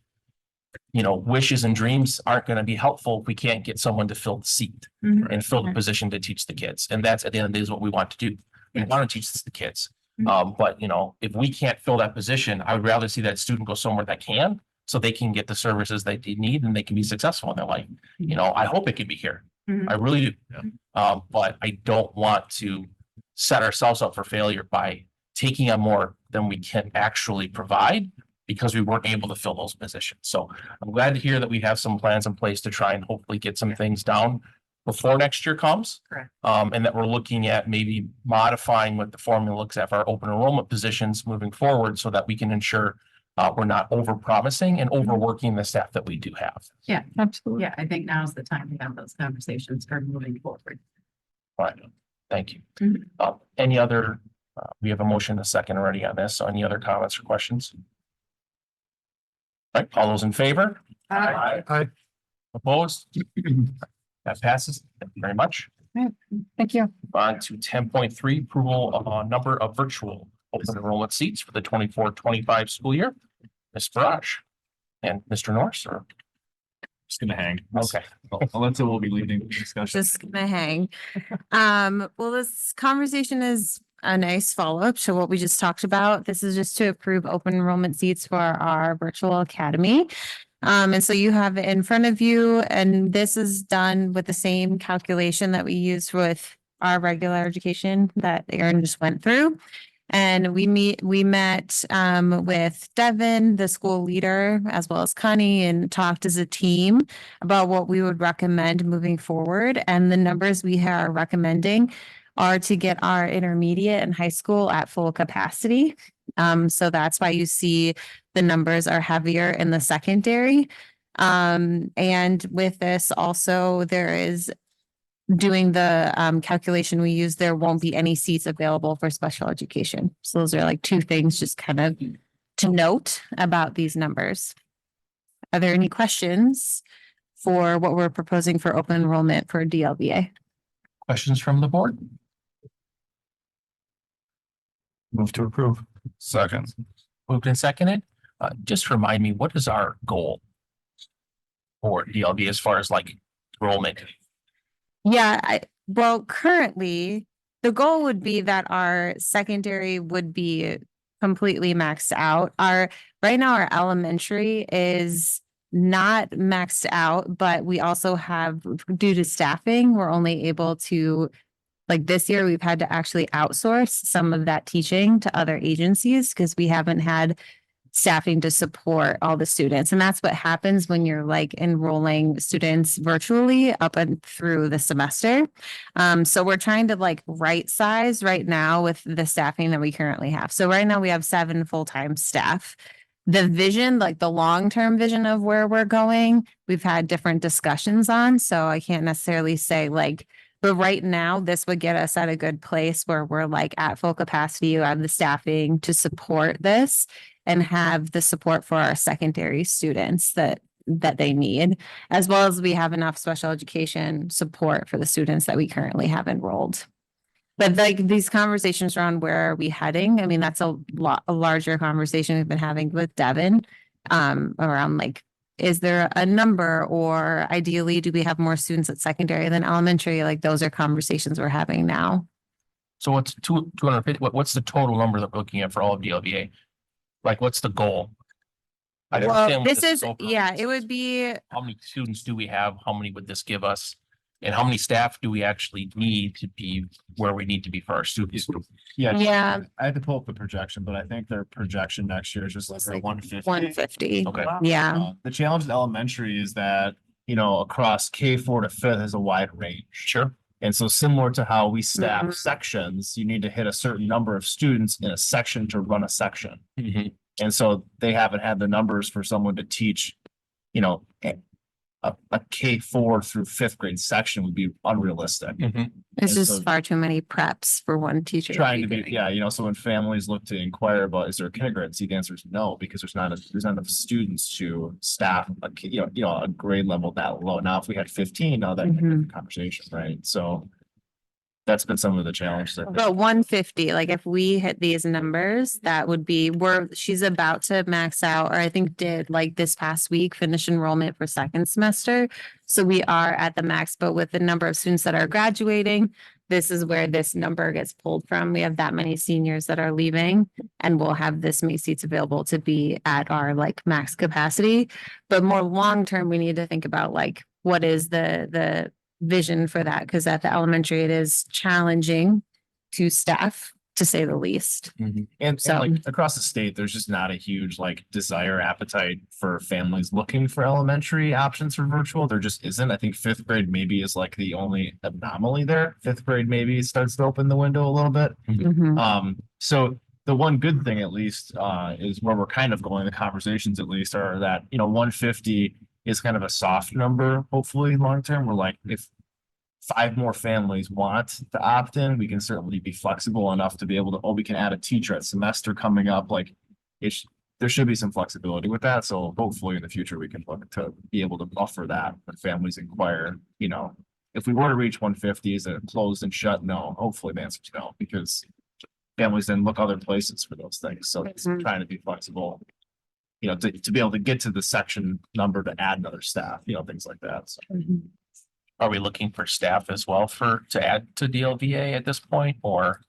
[SPEAKER 1] you know, wishes and dreams aren't going to be helpful if we can't get someone to fill the seat
[SPEAKER 13] Mhm.
[SPEAKER 1] and fill the position to teach the kids. And that's at the end of the day is what we want to do. We
[SPEAKER 13] Yes.
[SPEAKER 1] want to teach this to kids.
[SPEAKER 13] Mhm.
[SPEAKER 1] But you know, if we can't fill that position, I would rather see that student go somewhere that can, so they can get the services that they need and they can be successful in their life. You know, I hope it could be here.
[SPEAKER 13] Mhm.
[SPEAKER 1] I really do. But I don't want to set ourselves up for failure by taking on more than we can actually provide because we weren't able to fill those positions. So I'm glad to hear that we have some plans in place to try and hopefully get some things down before next year comes.
[SPEAKER 13] Correct.
[SPEAKER 1] And that we're looking at maybe modifying what the formula looks at for our open enrollment positions moving forward so that we can ensure we're not over promising and overworking the staff that we do have.
[SPEAKER 13] Yeah,
[SPEAKER 12] Absolutely.
[SPEAKER 13] yeah, I think now's the time to have those conversations for moving forward.
[SPEAKER 1] Right. Thank you.
[SPEAKER 13] Mhm.
[SPEAKER 1] Any other, we have a motion and a second already on this. So any other comments or questions? Right, all those in favor?
[SPEAKER 10] Aye.
[SPEAKER 1] Opposed? That passes. Thank you very much.
[SPEAKER 12] Thank you.
[SPEAKER 1] On to 10.3, approval of number of virtual open enrollment seats for the 24-25 school year. Ms. Barrage and Mr. Norris, or,
[SPEAKER 11] Just gonna hang.
[SPEAKER 1] okay.
[SPEAKER 11] Alonso will be leading the discussion.
[SPEAKER 3] Just gonna hang. Well, this conversation is a nice follow-up to what we just talked about. This is just to approve open enrollment seats for our virtual academy. And so you have it in front of you, and this is done with the same calculation that we used with our regular education that Aaron just went through. And we met with Devin, the school leader, as well as Connie, and talked as a team about what we would recommend moving forward. And the numbers we are recommending are to get our intermediate and high school at full capacity. So that's why you see the numbers are heavier in the secondary. And with this also, there is doing the calculation we use, there won't be any seats available for special education. So those are like two things just kind of to note about these numbers. Are there any questions for what we're proposing for open enrollment for DLBA?
[SPEAKER 1] Questions from the board?
[SPEAKER 10] Move to approve. Second.
[SPEAKER 1] Moved and seconded. Just remind me, what is our goal for DLB as far as like enrollment?
[SPEAKER 3] Yeah, well, currently, the goal would be that our secondary would be completely maxed out. Right now, our elementary is not maxed out, but we also have, due to staffing, we're only able to, like this year, we've had to actually outsource some of that teaching to other agencies because we haven't had staffing to support all the students. And that's what happens when you're like enrolling students virtually up and through the semester. So we're trying to like right size right now with the staffing that we currently have. So right now we have 7 full-time staff. The vision, like the long-term vision of where we're going, we've had different discussions on. So I can't necessarily say like, but right now, this would get us at a good place where we're like at full capacity. You have the staffing to support this and have the support for our secondary students that they need, as well as we have enough special education support for the students that we currently have enrolled. But like these conversations around where are we heading? I mean, that's a larger conversation we've been having with Devin around like, is there a number, or ideally, do we have more students at secondary than elementary? Like those are conversations we're having now.
[SPEAKER 1] So what's 250, what's the total number that we're looking at for all of DLBA? Like, what's the goal? I understand
[SPEAKER 3] Well,
[SPEAKER 1] what
[SPEAKER 3] this is,
[SPEAKER 1] over.
[SPEAKER 3] yeah, it would be,
[SPEAKER 1] How many students do we have? How many would this give us? And how many staff do we actually need to be where we need to be for our students?
[SPEAKER 11] Yeah.
[SPEAKER 3] Yeah.
[SPEAKER 11] I had to pull up the projection, but I think their projection next year is just like 150.
[SPEAKER 3] 150.
[SPEAKER 1] Okay.
[SPEAKER 3] Yeah.
[SPEAKER 11] The challenge in elementary is that, across K4 to 5th is a wide range.
[SPEAKER 1] Sure.
[SPEAKER 11] And so similar to how we staff
[SPEAKER 3] Mhm.
[SPEAKER 11] sections, you need to hit a certain number of students in a section to run a section.
[SPEAKER 1] Mhm.
[SPEAKER 11] And so they haven't had the numbers for someone to teach, a K4 through 5th grade section would be unrealistic.
[SPEAKER 1] Mhm.
[SPEAKER 3] It's
[SPEAKER 11] And
[SPEAKER 3] just
[SPEAKER 11] so-
[SPEAKER 3] far too many preps for one teacher.
[SPEAKER 11] Trying to be,
[SPEAKER 3] doing.
[SPEAKER 11] yeah, so when families look to inquire about, is there a kindergarten seat, the answer is no, because there's not enough students to staff a grade level that low. Now, if we had 15, now that
[SPEAKER 3] Mhm.
[SPEAKER 11] conversation, right? So that's been some of the challenges.
[SPEAKER 3] But 150, like if we hit these numbers, that would be, she's about to max out, or I think did like this past week, finish enrollment for second semester. So we are at the max, but with the number of students that are graduating, this is where this number gets pulled from. We have that many seniors that are leaving and we'll have this many seats available to be at our like max capacity. But more long-term, we need to think about like, what is the vision for that? Because at the elementary, it is challenging to staff, to say the least.
[SPEAKER 11] And
[SPEAKER 3] So-
[SPEAKER 11] like across the state, there's just not a huge like desire appetite for families looking for elementary options for virtual. There just isn't. I think 5th grade maybe is like the only anomaly there. 5th grade maybe starts to open the window a little bit.
[SPEAKER 3] Mhm.
[SPEAKER 11] So the one good thing at least is where we're kind of going, the conversations at least are that, 150 is kind of a soft number, hopefully long term. We're like, if 5 more families want to opt in, we can certainly be flexible enough to be able to, we can add a teacher at semester coming up, like there should be some flexibility with that. So hopefully in the future, we can look to be able to buffer that when families inquire, if we were to reach 150, is it closed and shut? No, hopefully the answer is no, because families then look other places for those things. So it's
[SPEAKER 3] Mhm.
[SPEAKER 11] trying to be flexible, to be able to get to the section number to add another staff, things like that. So.
[SPEAKER 1] Are we looking for staff as well to add to DLVA at this point, or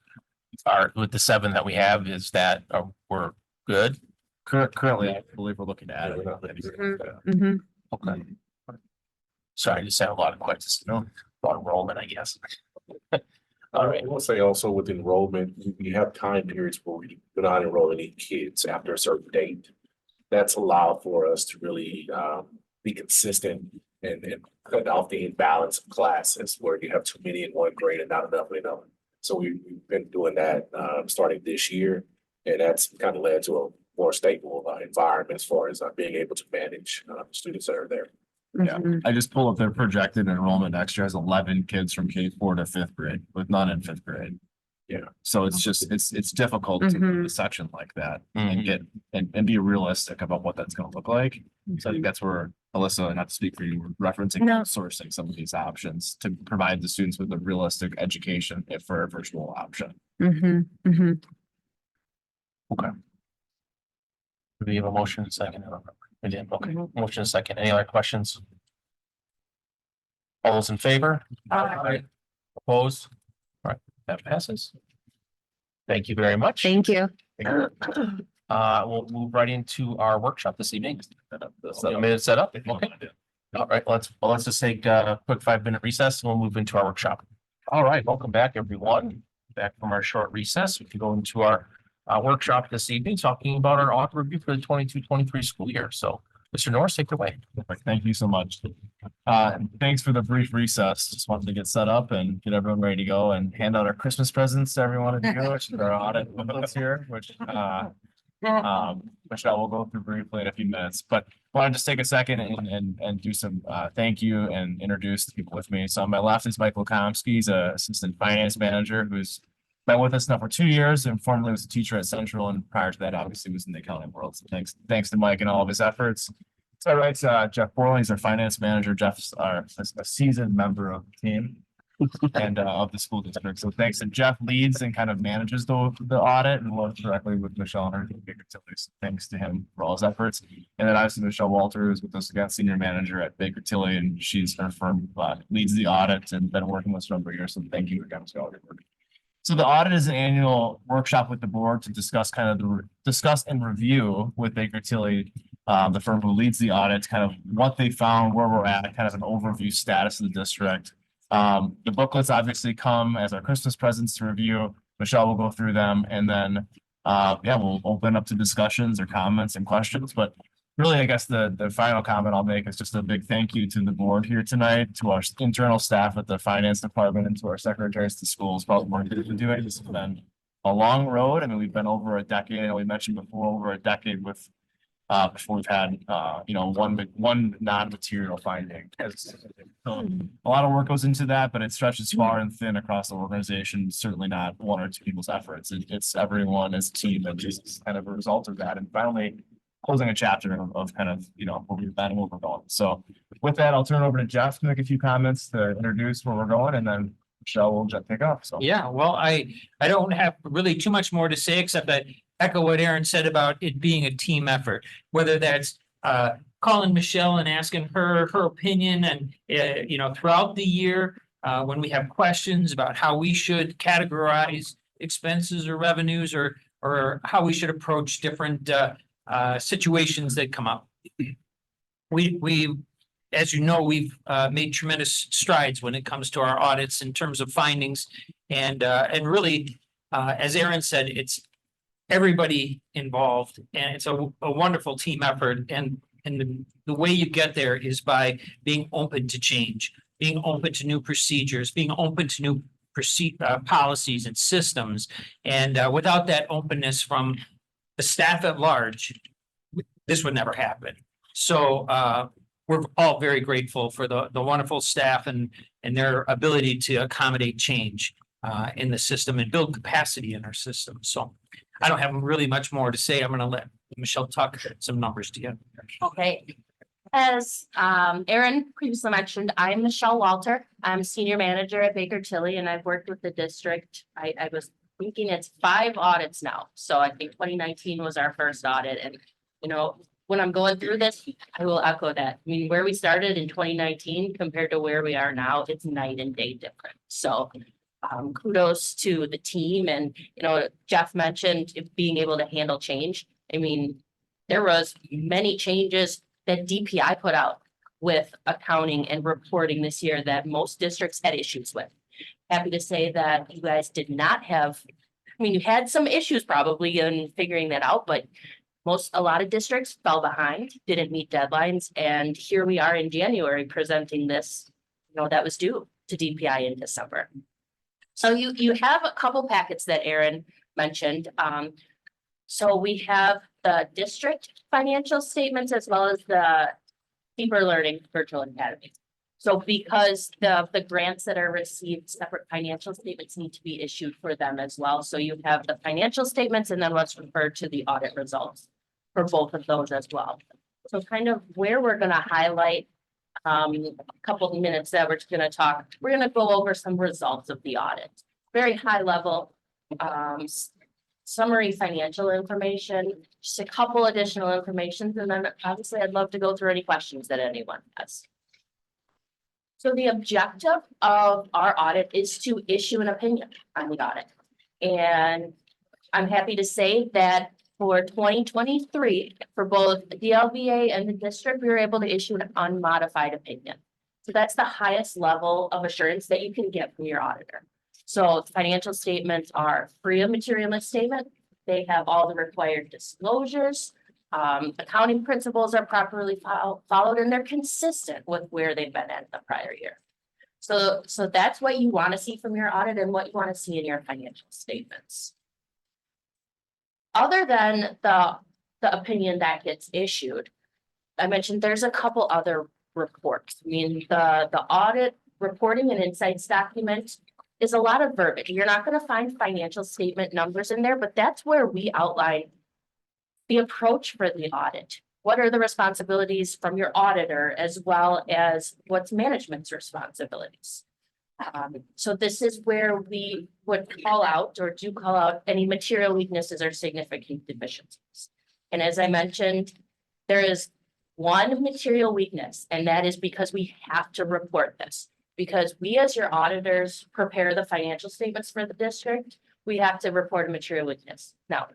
[SPEAKER 1] with the 7 that we have, is that we're good?
[SPEAKER 11] Currently, I believe we're looking to add it.
[SPEAKER 3] Mhm.
[SPEAKER 1] Okay. Sorry, I just had a lot of questions, about enrollment, I guess. All right.
[SPEAKER 4] I will say also with enrollment, we have time periods where we do not enroll any kids after a certain date. That's allowed for us to really be consistent and cut off the imbalance of classes where you have too many in one grade and not enough in another. So we've been doing that starting this year, and that's kind of led to a more stable environment as far as being able to manage students that are there.
[SPEAKER 11] Yeah,
[SPEAKER 3] Mhm.
[SPEAKER 11] I just pulled up their projected enrollment next year has 11 kids from K4 to 5th grade with none in 5th grade.
[SPEAKER 4] Yeah.
[SPEAKER 11] So it's just, it's difficult to do a section like that and get, and be realistic about what that's gonna look like. So I think that's where Alyssa, not to speak for you, we're referencing
[SPEAKER 3] No.
[SPEAKER 11] sourcing some of these options to provide the students with a realistic education if for a virtual option.
[SPEAKER 3] Mhm. Mhm.
[SPEAKER 1] Do we have a motion and second? We did, okay. Motion and second. Any other questions? All those in favor? Aye. Opposed? All right, that passes. Thank you very much.
[SPEAKER 3] Thank you.
[SPEAKER 1] We'll move right into our workshop this evening. Minute set up, okay. All right, let's just take a quick 5-minute recess and we'll move into our workshop. All right, welcome back, everyone. Back from our short recess. We can go into our workshop this evening, talking about our author review for the 22-23 school year. So, Mr. Norris, take it away.
[SPEAKER 11] Perfect. Thank you so much. Thanks for the brief recess. Just wanted to get set up and get everyone ready to go and hand out our Christmas presents to everyone in here, which is our audit booklets here, which Michelle will go through briefly in a few minutes, but want to just take a second and do some thank you and introduce the people with me. So on my left is Michael Komsky. He's a assistant finance manager who's been with us now for 2 years and formerly was a teacher at Central, and prior to that, obviously was in the accounting world. So thanks to Mike and all of his efforts. So right, Jeff Borley is our finance manager. Jeff's a seasoned member of the team and of the school district. So thanks. And Jeff leads and kind of manages the audit and works directly with Michelle and her team. So thanks to him for all his efforts. And then obviously Michelle Walter is with us again, senior manager at Baker Tilly, and her firm leads the audit and been working with us for a number of years. So thank you again for all your work. So the audit is an annual workshop with the board to discuss discuss and review with Baker Tilly, the firm who leads the audit, kind of what they found, where we're at, kind of an overview status of the district, The booklets obviously come as our Christmas presents to review. Michelle will go through them and then, yeah, we'll open up to discussions or comments and questions, but really, I guess the final comment I'll make is just a big thank you to the board here tonight, to our internal staff at the finance department, and to our secretaries to schools, probably more than doing. This has been a long road. I mean, we've been over a decade, and we mentioned before, over a decade with before we've had you know, one non-material finding. So a lot of work goes into that, but it stretches far and thin across the organization. Certainly not one or two people's efforts. It's everyone as a team that just kind of a result of that. And finally, closing a chapter of kind of, you know, where we've been and where we're going. So with that, I'll turn it over to Jeff to make a few comments to introduce where we're going, and then Michelle will just pick up. So
[SPEAKER 14] Yeah, well, I don't have really too much more to say, except that echo what Aaron said about it being a team effort, whether that's calling Michelle and asking her opinion, and you know, throughout the year, when we have questions about how we should categorize expenses or revenues, or how we should approach different situations that come up. We, as you know, we've made tremendous strides when it comes to our audits in terms of findings, and really, as Aaron said, it's everybody involved, and it's a wonderful team effort. And the way you get there is by being open to change, being open to new procedures, being open to new policies and systems. And without that openness from the staff at large, this would never happen. So we're all very grateful for the wonderful staff and their ability to accommodate change in the system and build capacity in our system. So I don't have really much more to say. I'm going to let Michelle talk some numbers to you.
[SPEAKER 15] Okay. As Aaron previously mentioned, I'm Michelle Walter. I'm senior manager at Baker Tilly, and I've worked with the district. I was thinking it's 5 audits now. So I think 2019 was our first audit. And, you know, when I'm going through this, I will echo that. I mean, where we started in 2019 compared to where we are now, it's night and day different. So kudos to the team. And, you know, Jeff mentioned being able to handle change. I mean, there was many changes that DPI put out with accounting and reporting this year that most districts had issues with. Happy to say that you guys did not have, I mean, you had some issues probably in figuring that out, but a lot of districts fell behind, didn't meet deadlines. And here we are in January presenting this, you know, that was due to DPI in December. So you have a couple packets that Aaron mentioned. So we have the district financial statements as well as the Deeper Learning Virtual Academy. So because the grants that are received, separate financial statements need to be issued for them as well. So you have the financial statements and then what's referred to the audit results for both of those as well. So kind of where we're going to highlight a couple of minutes that we're just going to talk. We're going to go over some results of the audit, very high level, summary financial information, just a couple additional information, and then obviously I'd love to go through any questions that anyone has. So the objective of our audit is to issue an opinion on the audit. And I'm happy to say that for 2023, for both DLVA and the district, we were able to issue an unmodified opinion. So that's the highest level of assurance that you can get from your auditor. So financial statements are free of material misstatement. They have all the required disclosures. Accounting principles are properly followed, and they're consistent with where they've been at the prior year. So that's what you want to see from your audit and what you want to see in your financial statements. Other than the opinion that gets issued, I mentioned there's a couple other reports. I mean, the audit reporting and insights document is a lot of verbiage. You're not going to find financial statement numbers in there, but that's where we outline the approach for the audit. What are the responsibilities from your auditor, as well as what's management's responsibilities? So this is where we would call out or do call out any material weaknesses or significant deficiencies. And as I mentioned, there is one material weakness, and that is because we have to report this. Because we, as your auditors, prepare the financial statements for the district, we have to report a material weakness. Now,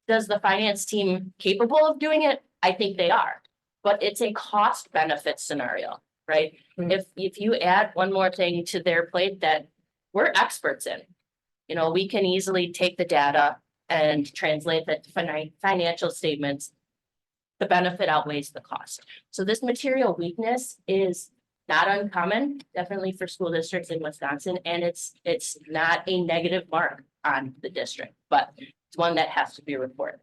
[SPEAKER 15] does the finance team capable of doing it? I think they are, but it's a cost benefit scenario. right? If you add one more thing to their plate that we're experts in, you know, we can easily take the data and translate that to financial statements. The benefit outweighs the cost. So this material weakness is not uncommon, definitely for school districts in Wisconsin, and it's not a negative mark on the district, but it's one that has to be reported.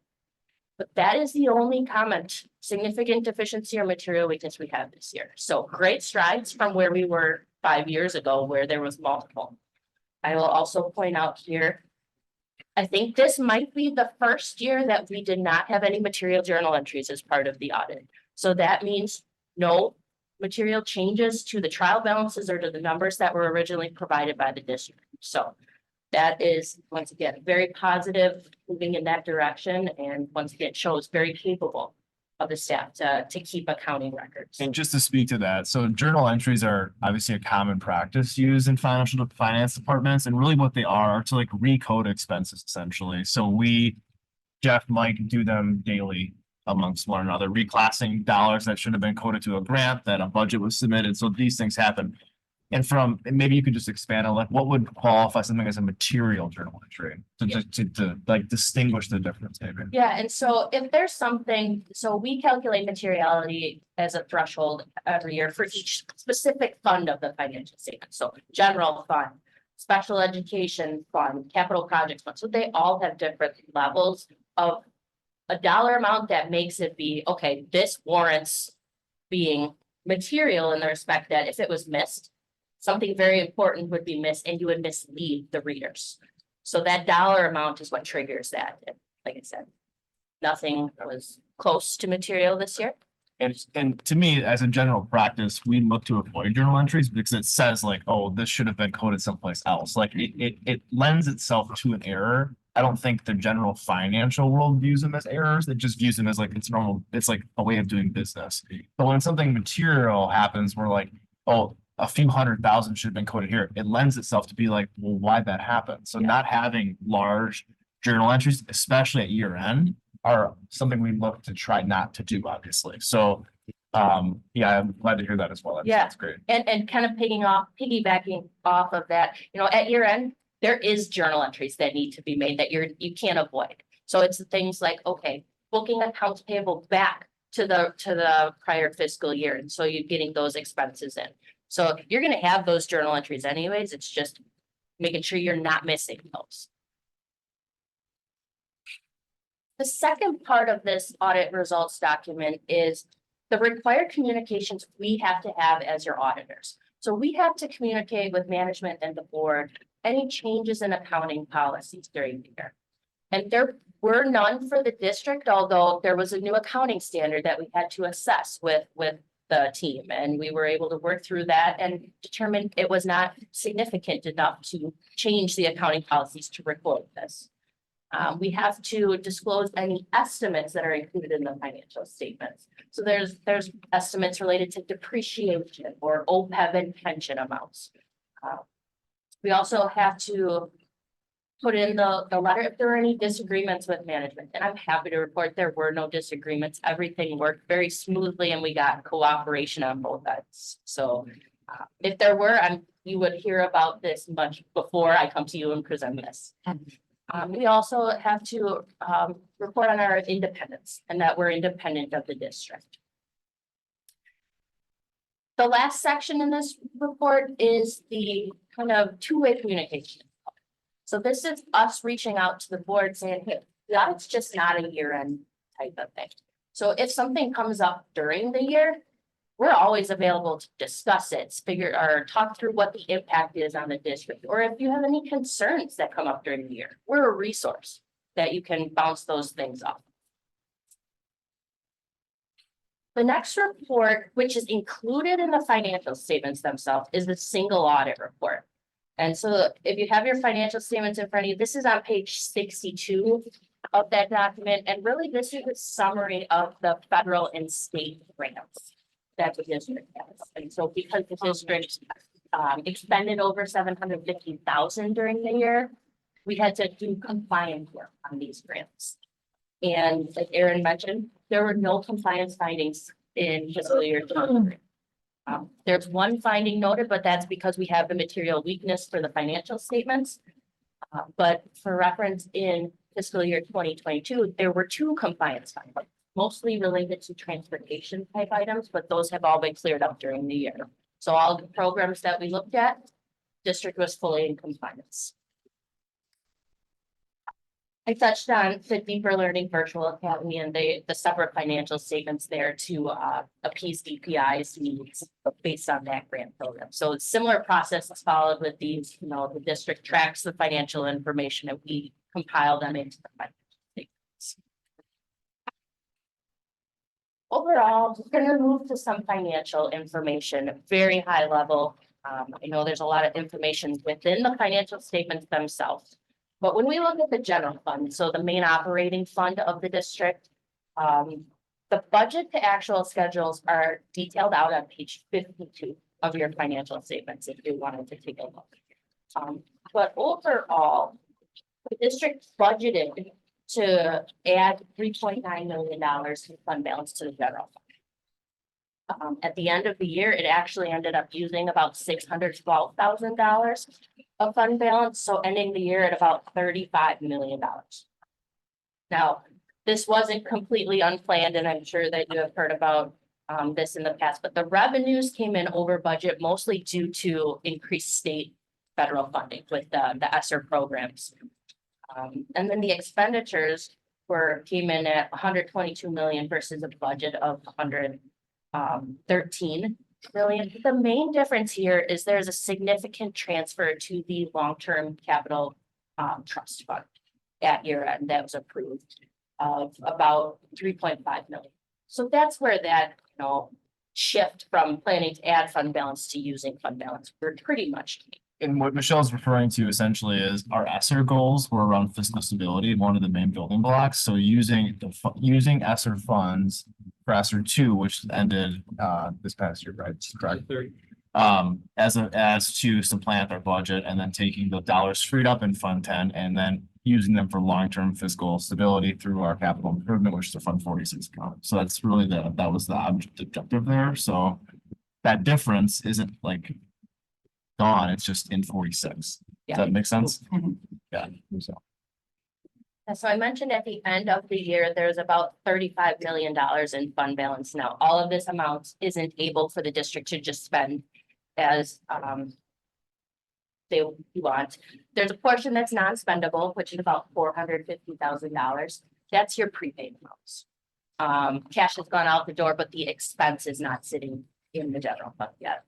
[SPEAKER 15] But that is the only comment, significant deficiency or material weakness we have this year. So great strides from where we were 5 years ago, where there was multiple. I will also point out here, I think this might be the first year that we did not have any material journal entries as part of the audit. So that means no material changes to the trial balances or to the numbers that were originally provided by the district. So that is, once again, very positive, moving in that direction, and once again, shows very capable of the staff to keep accounting records.
[SPEAKER 11] And just to speak to that, so journal entries are obviously a common practice used in finance departments, and really what they are to like recode expenses essentially. So Jeff, Mike do them daily amongst one another, reclassing dollars that should have been coded to a grant, that a budget was submitted. So these things happen. And maybe you could just expand on like what would qualify something as a material journal entry to like distinguish the difference maybe.
[SPEAKER 15] Yeah, and so if there's something, so we calculate materiality as a threshold every year for each specific fund of the financial statement. So general fund, special education fund, capital projects fund. So they all have different levels of a dollar amount that makes it be, okay, this warrants being material in the respect that if it was missed, something very important would be missed and you would mislead the readers. So that dollar amount is what triggers that. And like I said, nothing was close to material this year.
[SPEAKER 11] And to me, as a general practice, we look to avoid journal entries because it says like, oh, this should have been coded someplace else. Like it lends itself to an error. I don't think the general financial world views them as errors. It just views them as like, it's normal. It's like a way of doing business. But when something material happens, we're like, oh, a few $100,000 should have been coded here. It lends itself to be like, well, why'd that happen? So not having large journal entries, especially at year end, are something we look to try not to do, obviously. So, yeah, I'm glad to hear that as well. That's great.
[SPEAKER 15] And kind of piggybacking off of that, you know, at year end, there is journal entries that need to be made that you can't avoid. So it's things like, okay, booking accounts payable back to the prior fiscal year. And so you're getting those expenses in. So you're going to have those journal entries anyways. It's just making sure you're not missing those. The second part of this audit results document is the required communications we have to have as your auditors. So we have to communicate with management and the board any changes in accounting policies during the year. And there were none for the district, although there was a new accounting standard that we had to assess with the team, and we were able to work through that and determine it was not significant enough to change the accounting policies to record this. We have to disclose any estimates that are included in the financial statements. So there's estimates related to depreciation or OPEB and pension amounts. We also have to put in the letter if there are any disagreements with management. And I'm happy to report there were no disagreements. Everything worked very smoothly and we got cooperation on both ends. So if there were, you would hear about this much before I come to you and present this. We also have to report on our independence and that we're independent of the district. The last section in this report is the kind of two-way communication. So this is us reaching out to the board saying, hey, the audit's just not a year-end type of thing. So if something comes up during the year, we're always available to discuss it, or talk through what the impact is on the district. Or if you have any concerns that come up during the year, we're a resource that you can bounce those things off. The next report, which is included in the financial statements themselves, is the single audit report. And so if you have your financial statements in front of you, this is on page 62 of that document. And really, this is a summary of the federal and state grants that the district has. And so because the district expended over $750,000 during the year, we had to do compliance work on these grants. And like Aaron mentioned, there were no compliance findings in fiscal year 2023. There's one finding noted, but that's because we have the material weakness for the financial statements. But for reference, in fiscal year 2022, there were 2 compliance findings, mostly related to transportation type items, but those have all been cleared up during the year. So all the programs that we looked at, district was fully in compliance. I touched on Fit Deeper Learning Virtual Academy and the separate financial statements there to appease DPI's needs based on that grant program. So it's similar process is followed with these, the district tracks the financial information and we compile them into the financial statements. Overall, we're going to move to some financial information, very high level. I know there's a lot of information within the financial statements themselves. But when we look at the general fund, so the main operating fund of the district, the budget to actual schedules are detailed out on page 52 of your financial statements if you wanted to take a look. But overall, the district budgeted to add $3.9 million in fund balance to the general fund. At the end of the year, it actually ended up using about $612,000 of fund balance, so ending the year at about $35 million. Now, this wasn't completely unplanned, and I'm sure that you have heard about this in the past, but the revenues came in over budget mostly due to increased state federal funding with the ESSER programs. And then the expenditures came in at 122 million versus a budget of 113 million. The main difference here is there's a significant transfer to the long-term capital trust fund at year end that was approved of about 3.5 million. So that's where that shift from planning to add fund balance to using fund balance were pretty much key.
[SPEAKER 11] And what Michelle's referring to essentially is our ESSER goals were around fiscal stability, one of the main building blocks. So using ESSER funds for ESSER 2, which ended this past year, right? Correct. As to supplant our budget and then taking the dollars freed up in Fund 10 and then using them for long-term fiscal stability through our capital improvement, which is the Fund 46 account. So that's really that was the objective there. So that difference isn't like gone, it's just in 46. Does that make sense? Yeah. So.
[SPEAKER 15] So I mentioned at the end of the year, there's about $35 million in fund balance. Now, all of this amount isn't able for the district to just spend as they want. There's a portion that's non-spendable, which is about $450,000. That's your prepaid amounts. Cash has gone out the door, but the expense is not sitting in the general fund yet.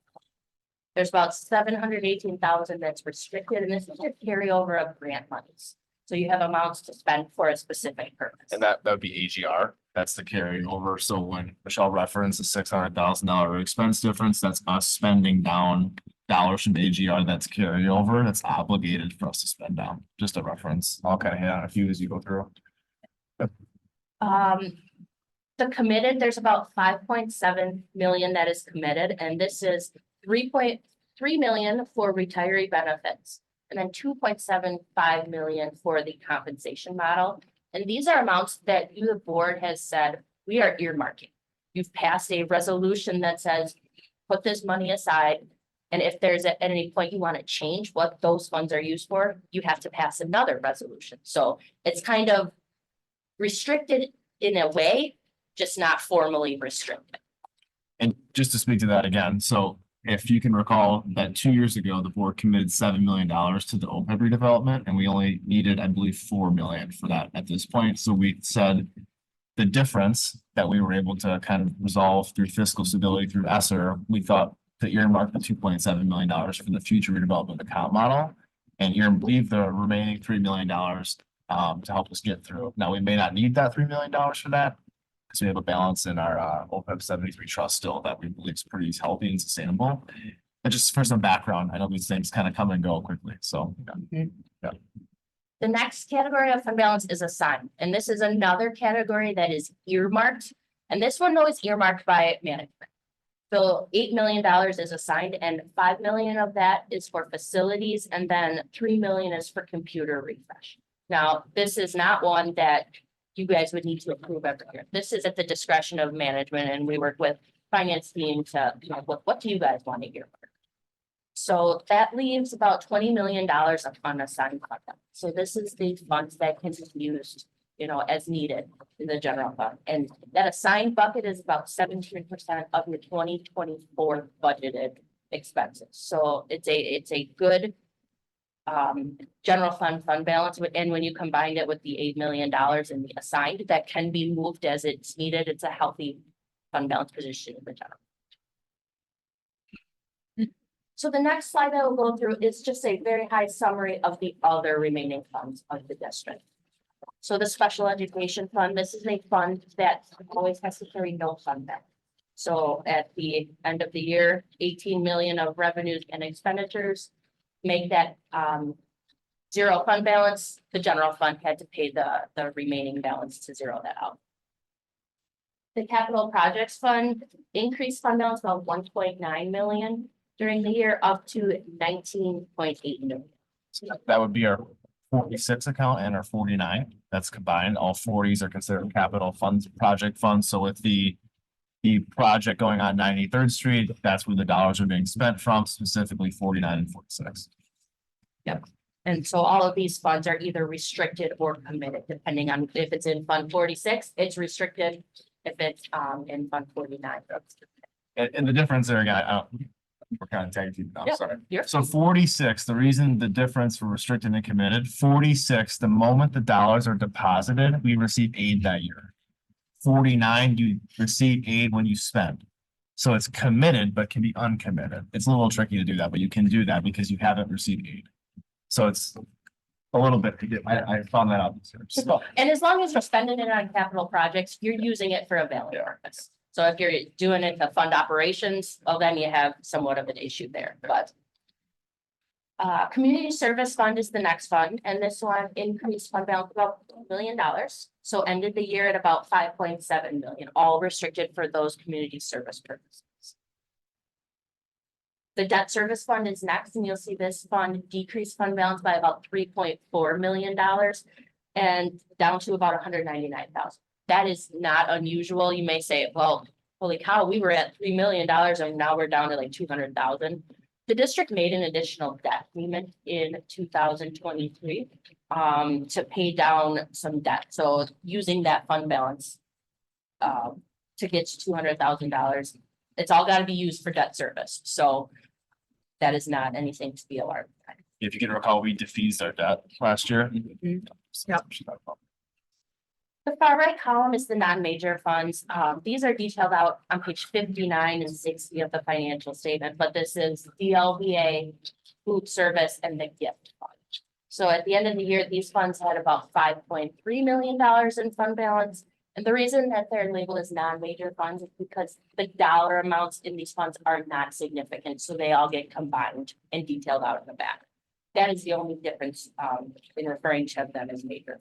[SPEAKER 15] There's about 718,000 that's restricted, and this is your carryover of grant monies. So you have amounts to spend for a specific purpose.
[SPEAKER 11] And that would be AGR. That's the carryover. So when Michelle referenced the $600,000 expense difference, that's us spending down dollars from AGR that's carryover. That's obligated for us to spend down. Just a reference. I'll kind of hit on a few as you go through.
[SPEAKER 15] The committed, there's about 5.7 million that is committed, and this is 3.3 million for retiree benefits, and then 2.75 million for the compensation model. And these are amounts that the board has said we are earmarking. You've passed a resolution that says, put this money aside. And if there's at any point you want to change what those funds are used for, you have to pass another resolution. So it's kind of restricted in a way, just not formally restricted.
[SPEAKER 11] And just to speak to that again, so if you can recall that 2 years ago, the board committed $7 million to the OPEB redevelopment, and we only needed, I believe, 4 million for that at this point. So we said the difference that we were able to kind of resolve through fiscal stability through ESSER, we thought to earmark the $2.7 million for the future redevelopment account model and leave the remaining $3 million to help us get through. Now, we may not need that $3 million for that, because we have a balance in our OPEB 73 trust still that we believe is pretty healthy and sustainable. And just for some background, I know these things kind of come and go quickly. So, yeah.
[SPEAKER 15] The next category of fund balance is assigned, and this is another category that is earmarked. And this one though is earmarked by management. So $8 million is assigned, and 5 million of that is for facilities, and then 3 million is for computer refresh. Now, this is not one that you guys would need to approve every year. This is at the discretion of management, and we work with finance team to, what do you guys want to hear? So that leaves about $20 million of unassigned fund. So this is the funds that can be used, as needed in the general fund. And that assigned bucket is about 17% of your 2024 budgeted expenses. So it's a good general fund balance. And when you combine it with the $8 million in the assigned, that can be moved as it's needed. It's a healthy fund balance position in the general. So the next slide that we'll go through is just a very high summary of the other remaining funds of the district. So the special education fund, this is a fund that always has to carry no fund balance. So at the end of the year, 18 million of revenues and expenditures make that zero fund balance. The general fund had to pay the remaining balance to zero that out. The capital projects fund increased fund balance about 1.9 million during the year up to 19.8 million.
[SPEAKER 11] That would be our 46 account and our 49. That's combined. All 40s are considered capital funds, project funds. So with the project going on 93rd Street, that's where the dollars are being spent from, specifically 49 and 46.
[SPEAKER 15] Yep. And so all of these funds are either restricted or committed, depending on if it's in Fund 46, it's restricted. If it's in Fund 49.
[SPEAKER 11] And the difference there again, we're kind of tagging you now,
[SPEAKER 15] Yep,
[SPEAKER 11] sorry.
[SPEAKER 15] you're-
[SPEAKER 11] So 46, the reason the difference for restricted and committed, 46, the moment the dollars are deposited, we receive aid that year. 49, you receive aid when you spend. So it's committed, but can be uncommitted. It's a little tricky to do that, but you can do that because you haven't received aid. So it's a little bit, I found that out. So,
[SPEAKER 15] And as long as you're spending it on capital projects, you're using it for a valid purpose. So if you're doing it to fund operations, well, then you have somewhat of an issue there, but. Community service fund is the next fund, and this one increased fund balance about $1 million. So ended the year at about 5.7 million, all restricted for those community service purposes. The debt service fund is next, and you'll see this fund decreased fund balance by about $3.4 million and down to about 199,000. That is not unusual. You may say, well, holy cow, we were at $3 million and now we're down to like 200,000. The district made an additional debt payment in 2023 to pay down some debt. So using that fund balance to get to $200,000, it's all got to be used for debt service. So that is not anything to be alarmed by.
[SPEAKER 11] if you can recall, we defeased our debt last year.
[SPEAKER 15] Yep. The far right column is the non-major funds. These are detailed out on page 59 and 60 of the financial statement, but this is DLVA, food service, and the gift fund. So at the end of the year, these funds had about $5.3 million in fund balance. And the reason that they're labeled as non-major funds is because the dollar amounts in these funds are not significant. So they all get combined and detailed out in the back. That is the only difference in referring to them as major.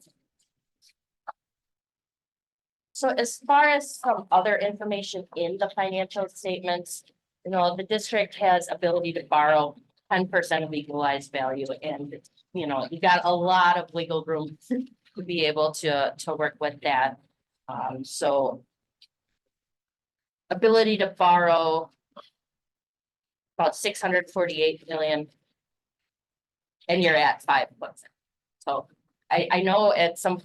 [SPEAKER 15] So as far as some other information in the financial statements, the district has ability to borrow 10% of equalized value, and you got a lot of wiggle room to be able to work with that. So ability to borrow about 648 million, and you're at 5%. So I know at some.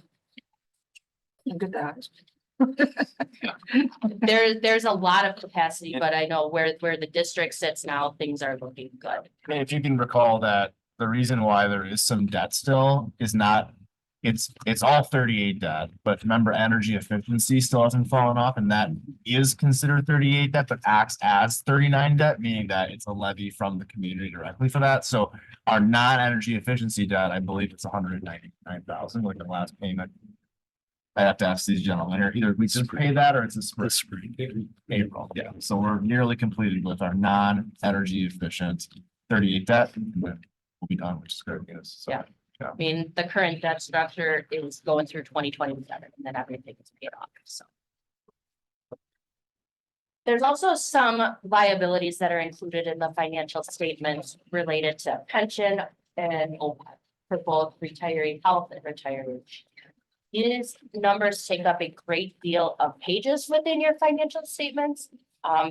[SPEAKER 15] Look at that. There's a lot of capacity, but I know where the district sits now, things are looking good.
[SPEAKER 11] If you can recall that the reason why there is some debt still is not, it's all 38 debt, but remember energy efficiency still hasn't fallen off, and that is considered 38 debt, but acts as 39 debt, meaning that it's a levy from the community directly for that. So our non-energy efficiency debt, I believe it's 199,000, like the last payment. I have to ask these gentlemen, either we just pay that or it's a spring. April, yeah. So we're nearly completed with our non-energy efficient 38 debt. We'll be done, which is great news. So,
[SPEAKER 15] Yeah. I mean, the current debt structure is going through 2027 and then everything is paid off, so. There's also some liabilities that are included in the financial statements related to pension and OPEB for both retiree health and retiree. These numbers take up a great deal of pages within your financial statements.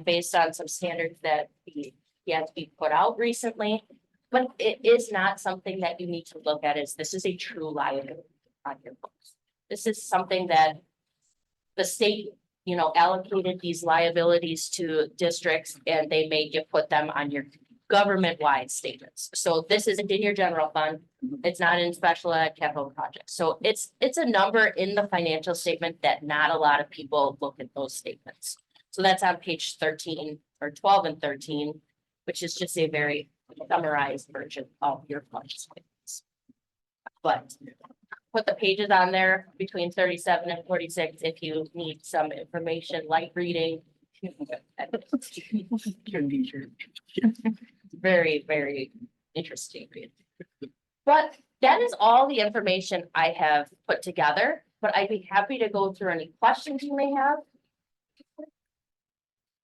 [SPEAKER 15] based on some standards that he had to be put out recently. But it is not something that you need to look at as this is a true liability on your books. This is something that the state, allocated these liabilities to districts and they made you put them on your government-wide statements. So this isn't in your general fund. It's not in special ed capital projects. So it's a number in the financial statement that not a lot of people look at those statements. So that's on page 13 or 12 and 13, which is just a very summarized version of your fund statements. But put the pages on there between 37 and 46 if you need some information, light reading. Very, very interesting. But that is all the information I have put together, but I'd be happy to go through any questions you may have.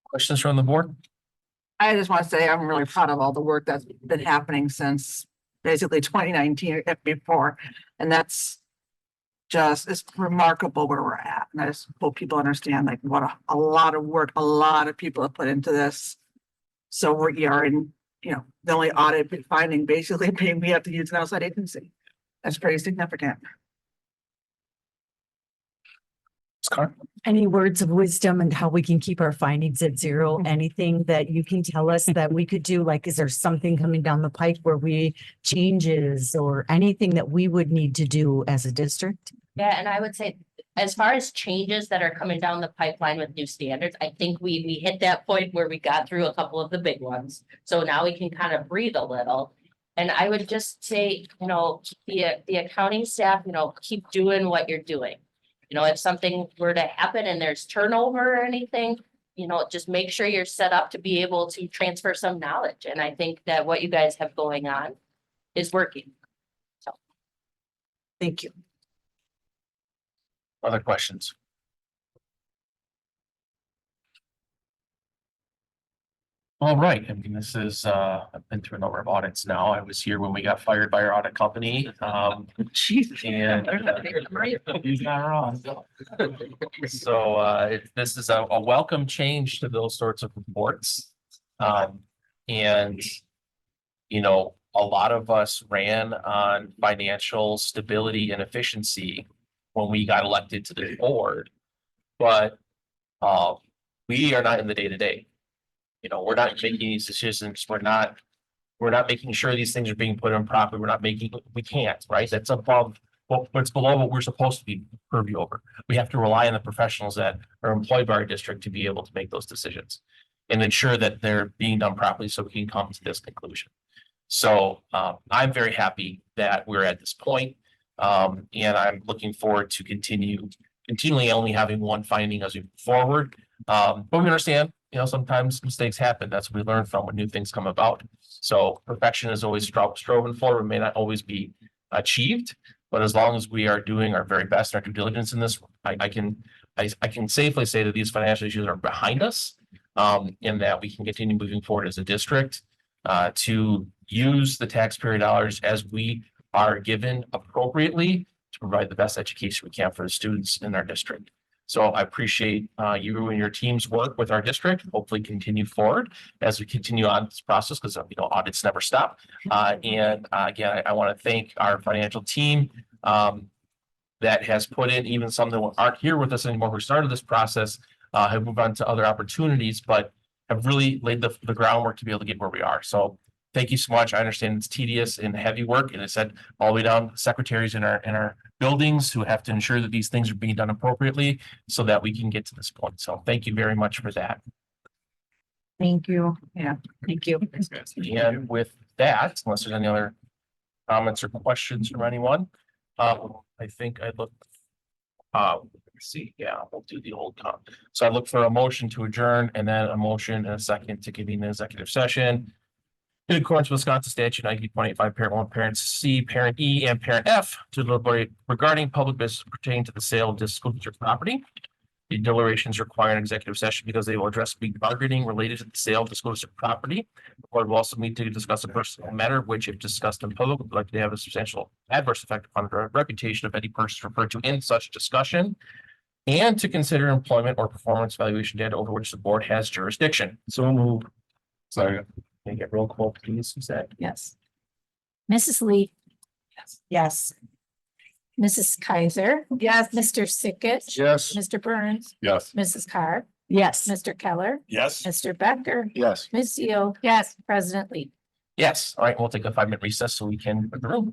[SPEAKER 1] Questions from the board?
[SPEAKER 7] I just want to say I'm really proud of all the work that's been happening since basically 2019 if before. And that's just, it's remarkable where we're at. And I just hope people understand like what a lot of work, a lot of people have put into this. So we are in, the only audit finding basically we have to use an outside agency. That's pretty significant.
[SPEAKER 8] Any words of wisdom and how we can keep our findings at zero? Anything that you can tell us that we could do? Like, is there something coming down the pike where we changes or anything that we would need to do as a district?
[SPEAKER 15] Yeah, and I would say, as far as changes that are coming down the pipeline with new standards, I think we hit that point where we got through a couple of the big ones. So now we can kind of breathe a little. And I would just say, the accounting staff, keep doing what you're doing. If something were to happen and there's turnover or anything, just make sure you're set up to be able to transfer some knowledge. And I think that what you guys have going on is working. So.
[SPEAKER 8] Thank you.
[SPEAKER 1] Other questions? All right, this is, I've been through a number of audits now. I was here when we got fired by our audit company.
[SPEAKER 7] Jesus.
[SPEAKER 1] And you got wrong. So this is a welcome change to those sorts of reports. And a lot of us ran on financial stability and efficiency when we got elected to the board, but we are not in the day-to-day. We're not making these decisions. We're not making sure these things are being put in properly. We can't, right? That's above what's below what we're supposed to be purview over. We have to rely on the professionals that are employed by our district to be able to make those decisions and ensure that they're being done properly so we can come to this conclusion. So I'm very happy that we're at this point. And I'm looking forward to continually only having one finding as we move forward. But we understand, sometimes mistakes happen. That's what we learn from when new things come about. So perfection is always striving for. It may not always be achieved, but as long as we are doing our very best, our due diligence in this, I can safely say that these financial issues are behind us, and that we can continue moving forward as a district to use the taxpayer dollars as we are given appropriately to provide the best education we can for the students in our district. So I appreciate you and your team's work with our district. Hopefully continue forward as we continue on this process because audits never stop. And again, I want to thank our financial team that has put in, even some that aren't here with us anymore who started this process, have moved on to other opportunities, but have really laid the groundwork to be able to get where we are. So thank you so much. I understand it's tedious and heavy work, and I said all the way down secretaries in our buildings who have to ensure that these things are being done appropriately so that we can get to this point. So thank you very much for that.
[SPEAKER 8] Thank you. Yeah, thank you.
[SPEAKER 1] And with that, unless there's any other comments or questions from anyone, I think I look. Let's see, yeah, we'll do the old comp. So I look for a motion to adjourn and then a motion and a second to convene an executive session. In accordance with Wisconsin statute 19.85, parent 1, parent C, parent E, and parent F to deliberate regarding public business pertaining to the sale of this school district property. The deliberations require an executive session because they will address bargaining related to the sale of the school district property. The board will also meet to discuss a personal matter, which if discussed in public, would likely have a substantial adverse effect upon the reputation of any person referred to in such discussion. and to consider employment or performance evaluation data over which the board has jurisdiction.
[SPEAKER 11] So move.
[SPEAKER 4] Second.
[SPEAKER 1] Can I get roll call, please, Suzette?
[SPEAKER 2] Yes. Mrs. Lee.
[SPEAKER 8] Yes.
[SPEAKER 2] Mrs. Kaiser.
[SPEAKER 12] Yes.
[SPEAKER 2] Mr. Sickett.
[SPEAKER 10] Yes.
[SPEAKER 2] Mr. Burns.
[SPEAKER 4] Yes.
[SPEAKER 2] Mrs. Carr.
[SPEAKER 8] Yes.
[SPEAKER 2] Mr. Keller.
[SPEAKER 4] Yes.
[SPEAKER 2] Mr. Becker.
[SPEAKER 10] Yes.
[SPEAKER 2] Ms. Seal.
[SPEAKER 12] Yes.
[SPEAKER 2] President Lee.
[SPEAKER 1] Yes, all right, we'll take a 5-minute recess so we can put the room.